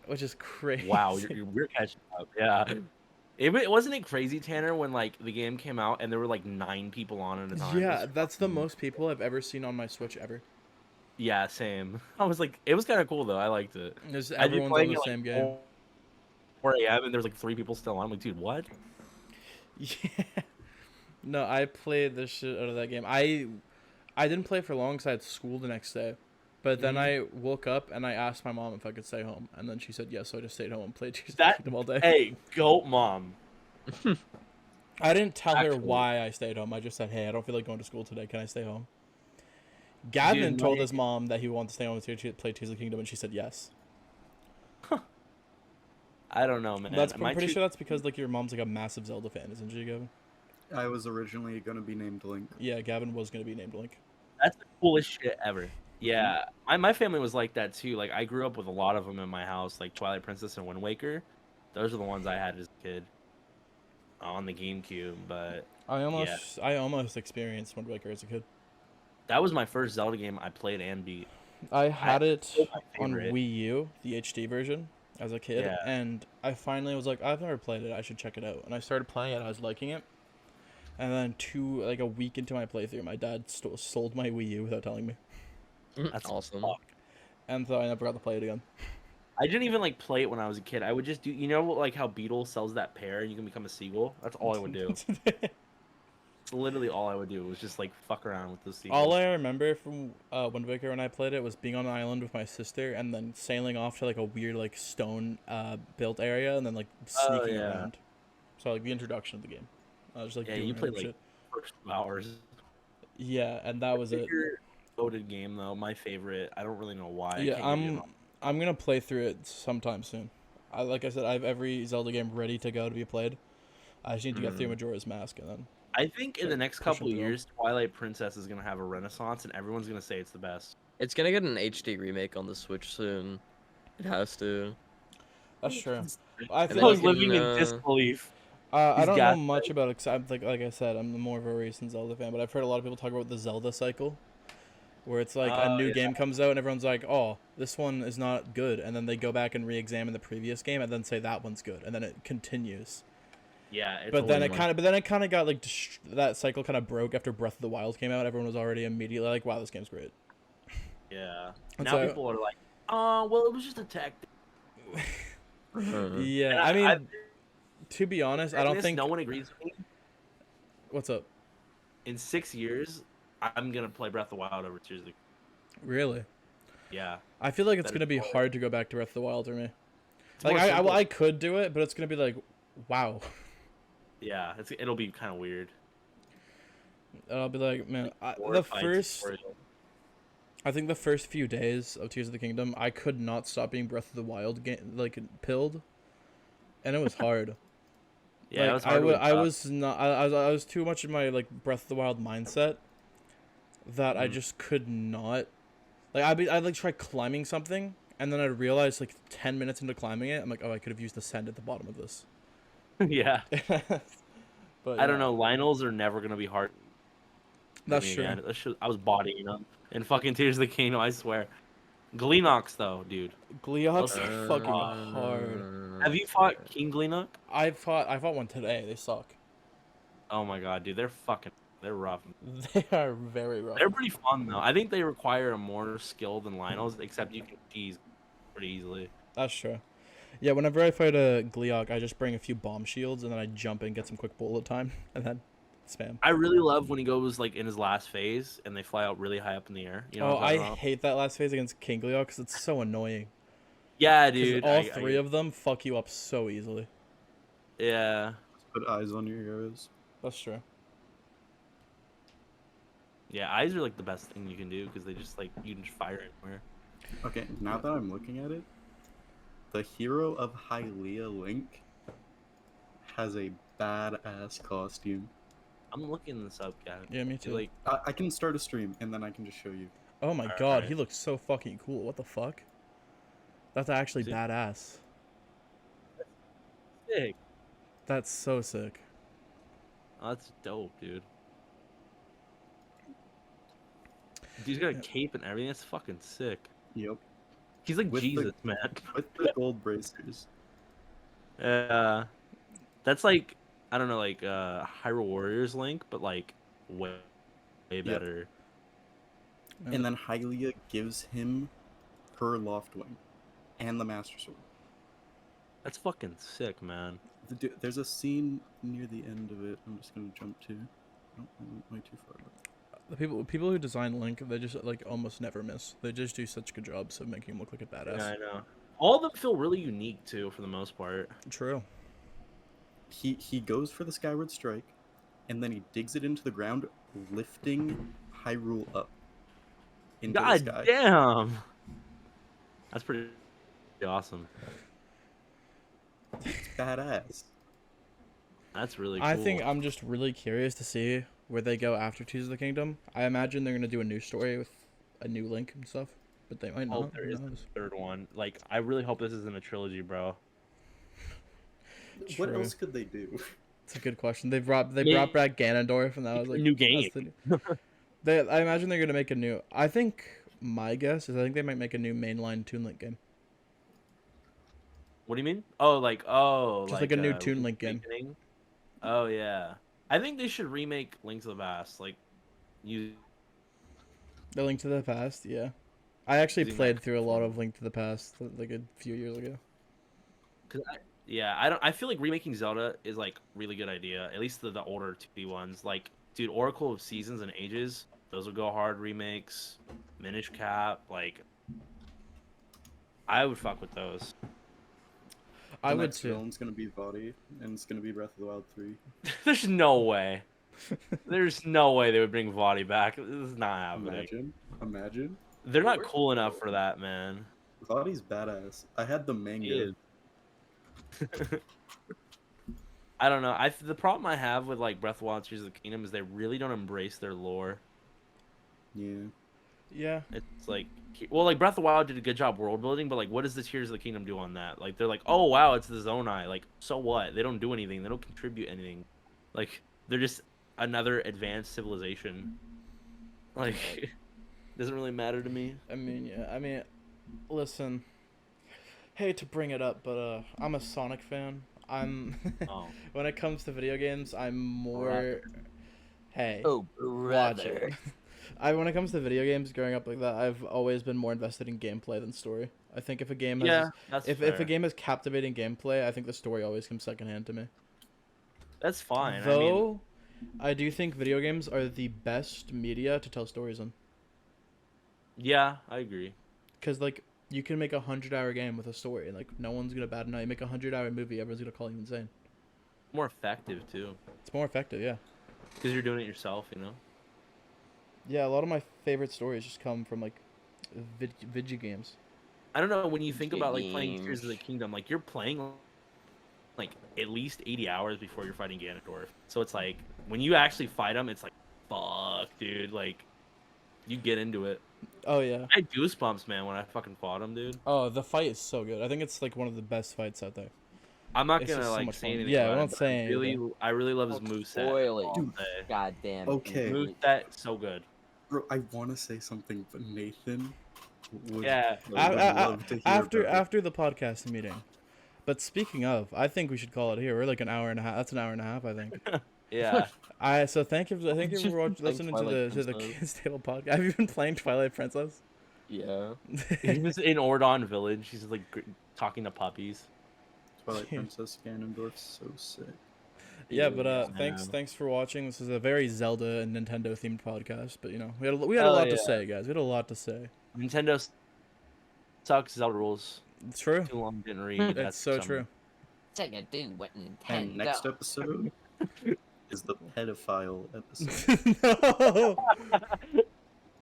which is crazy. Wow, we're catching up. Yeah. Wasn't it crazy, Tanner, when like the game came out and there were like 9 people on at a time? Yeah, It was that's the fucking- most people I've ever seen on my Switch ever. Yeah, same. I was like, it was kind of cool though. I liked it. There's I'd be everyone's on playing the it, same like, game. 4 a.m. and there's like 3 people still on. I'm like, dude, what? Yeah. No, I played the shit out of that game. I didn't play for long because I had school the next day. But then I woke up and I asked my mom if I could stay home. And then she said yes, so I just stayed home and played Tears of the That- Kingdom all day. Hey, goat mom. I didn't tell her Actually- why I stayed home. I just said, hey, I don't feel like going to school today. Can I stay home? Gavin Dude, told my- his mom that he wanted to stay home and play Tears of the Kingdom, and she said yes. I don't know, man. I'm pretty sure that's because like your mom's like a massive Zelda fan, isn't she, Gavin? I was originally gonna be named Link. Yeah, Gavin was gonna be named Link. That's the coolest shit ever. Yeah, my family was like that too. Like I grew up with a lot of them in my house, like Twilight Princess and Wind Waker. Those are the ones I had as a kid on the GameCube. But I almost experienced Wind Waker as a kid. that was my first Zelda game I played and beat. I had it still my on favorite. Wii U, the HD version, as a kid, Yeah. and I finally was like, I've never played it. I should check it out. And I started playing it. I was liking it. And then a week into my playthrough, my dad sold my Wii U without telling me, That's awesome. fuck. and so I never got to play it again. I didn't even like play it when I was a kid. I would just do, like how Beetle sells that pear and you can become a seagull. That's all I would do. It's literally all I would do. Was just like fuck around with those seagulls. All I remember from Wind Waker when I played it was being on an island with my sister and then sailing off to like a weird like stone built area and then like sneaking yeah. around. So like the introduction of the game. I was like, Yeah, doing you played random like first 2 hours. yeah, and that was it. Voted game though, my favorite. I don't really know why. Yeah, I can't give you I'm gonna play through it sometime soon. Like I said, I have every Zelda game ready to go to be played. I just need to get through Majora's Mask and then. I think in the Start next pushing couple of through 'em. years, Twilight Princess is gonna have a renaissance, and everyone's gonna say it's the best. It's gonna get an HD remake on the Switch soon. It has to. That's true. I And feel then like you can, living in disbelief. I He's don't know got much about it. Cause I'm like I said, I'm more of a recent Zelda fan, but I've heard a lot of people talk about the Zelda cycle, where it's like a new game comes out and everyone's like, "Oh, this one is not good," and then they go back and re-examine the previous game and then say that one's good, and then it continues. Yeah, it's But then always it kind of got like that cycle kind of broke after Breath of the Wild came out. Everyone was already immediately like, "Wow, this game's great." yeah. And Now so- people are like, "Oh, well, it was just a tactic." Yeah, And I mean, to be honest, I don't think. no one agrees with me. What's up? In 6 years, I'm gonna play Breath of the Wild over Tears of the. Really? Yeah. I feel like it's That gonna is be more- hard to go back to Breath of the Wild for me. It's Like more I simple. could do it, but it's gonna be like, wow, Yeah, it'll be kind of weird. And I'll be like, man, War fights tutorial. I think the first few days of Tears of the Kingdom, I could not stop being Breath of the Wild pilled, and it was hard. Yeah, it was I hard with was not, I was too much in my like Breath of the Wild mindset that I just could not. Like I'd like try climbing something, and then I'd realize like 10 minutes into climbing it, I'm like, oh, I could have used the sand at the bottom of this. yeah. But I don't know. Lionels are never gonna be hard for That's me true. again. I was bodying them in fucking Tears of the Kingdom. I swear. Gleenoks though, dude. Gleeoks Those are are fucking fucked. hard. Have you fought King Gleenock? I fought one today. They suck. Oh my god, dude, they're rough. They are very rough. They're pretty fun though. I think they require a more skill than Lionels, except you can cheese pretty easily. That's true. Yeah, whenever I fight a Gleeok, I just bring a few bomb shields and then I jump in, get some quick bullet time, and then spam. I really love when he goes like in his last phase and they fly out really high up in the air. You know what I'm I talking about? hate that last phase against King Gleeok because it's so annoying. Yeah, 'Cause dude. all three of them fuck you up so easily. Yeah. Put eyes on your heroes. That's true. Yeah, eyes are like the best thing you can do because they just like you can just fire anywhere. Okay, now that I'm looking at it, the hero of Hylia Link has a badass costume. I'm looking this up, Gavin. Yeah, me too. Like, I can start a stream and then I can just show you. Oh my god, Alright. he looks so fucking cool. What the fuck? That's actually See? badass. sick. That's so sick. Oh, that's dope, dude. Dude's got a Yeah. cape and everything. That's fucking sick. Yep. He's like With the- Jesus, man. With the gold bracers. That's like I don't know, like Hyrule Warriors Link, but like way better. And then Hylia gives him her Loftwing and the Master Sword. That's fucking sick, man. There's a scene near the end of it. I'm just gonna jump to. Oh, I went way too far. The people who design Link, they just like almost never miss. They just do such good jobs of making him look like a badass. Yeah, I know. All of them feel really unique too, for the most part. True. He goes for the Skyward Strike, and then he digs it into the ground, lifting Hyrule up into the God sky. damn. That's pretty awesome. It's badass. That's really cool. I think I'm just really curious to see where they go after Tears of the Kingdom. I imagine they're gonna do a new story with a new Link and stuff, but they might not. hope there Who is knows? a third one. Like, I really hope this isn't a trilogy, bro. What True. else could they do? It's a good question. They brought Maybe- back Ganondorf, and that was like New that's game. I imagine they're gonna make a new. I think my guess is I think they might make a new mainline Toon Link game. What do you mean? Oh, Just like a new Toon Link game. Awakening? Oh yeah. I think they should remake Link to the Past. Like, you. The Link to the Past, yeah. I actually Using played that through a lot of Link to the Past like a few years ago. Yeah, I don't. I feel like remaking Zelda is like really good idea. At least the older 2D ones. Like, dude, Oracle of Seasons and Ages. Those would go hard remakes. Minish Cap. Like, I would fuck with those. I The would next too. villain's gonna be Vadi, and it's gonna be Breath of the Wild 3. There's no way. There's no way they would bring Vadi back. This is not happening. Imagine. They're not cool enough for that, man. Vadi's badass. I had the manga. He is. I don't know. The problem I have with like Breath of the Wild and Tears of the Kingdom is they really don't embrace their lore. Yeah. Yeah. It's like, well, like Breath of the Wild did a good job world building, but like, what does the Tears of the Kingdom do on that? Like, they're like, oh wow, it's the Zonai. Like, so what? They don't do anything. They don't contribute anything. Like, they're just another advanced civilization. Like, doesn't really matter to me. I mean, yeah. I mean, listen. Hate to bring it up, but I'm a Sonic fan. I'm Oh, when it comes to video games, I'm more. Brother. Hey, Oh, watch brother. it. When it comes to video games, growing up like that, I've always been more invested in gameplay than story. I think if a game has yeah, that's if fair. a game has captivating gameplay, I think the story always comes secondhand to me. That's fine. I mean, Though, I do think video games are the best media to tell stories in. yeah, I agree. Because, like, you can make a 100-hour game with a story, and, like, no one's gonna bat an eye. You make a 100-hour movie, everyone's gonna call you insane. More effective too, It's more effective, yeah. because you're doing it yourself. You know. Yeah, a lot of my favorite stories just come from like video games. I don't know, when you think Video about like playing Tears of the games. Kingdom, like you're playing like at least 80 hours before you're fighting Ganondorf. So it's like when you actually fight him, it's like fuck, dude. Like you get into it. Oh yeah. I had goosebumps, man, when I fucking fought him, dude. Oh, the fight is so good. I think it's like one of the best fights out there. I'm not It's gonna just so like much say fun. anything Yeah, about we it, won't but say I I really love his Don't moveset. spoil it. all Dude. day. God damn. Okay. Moveset, so good. Bro, I want to say something, but Nathan would, Yeah. would love to hear After about it. after the podcast meeting. But speaking of, I think we should call it here. We're like an hour and a half. That's an hour and a half, I think. Yeah. So thank you for listening to Twilight the Princess. Kids Table podcast. Have you been playing Twilight Princess? Yeah. He was in Ordon Village. He's like talking to puppies. Twilight Princess Ganondorf's so sick. Yeah, but Yeah. thanks for watching. This is a very Zelda and Nintendo themed podcast, but you know, we had a Hell lot to yeah. say, guys. We had a lot to say. Nintendo sucks. Zelda rules. It's true. Too long, didn't read. It's so true. Take a dude with Nintendo. And next episode is the pedophile episode. No.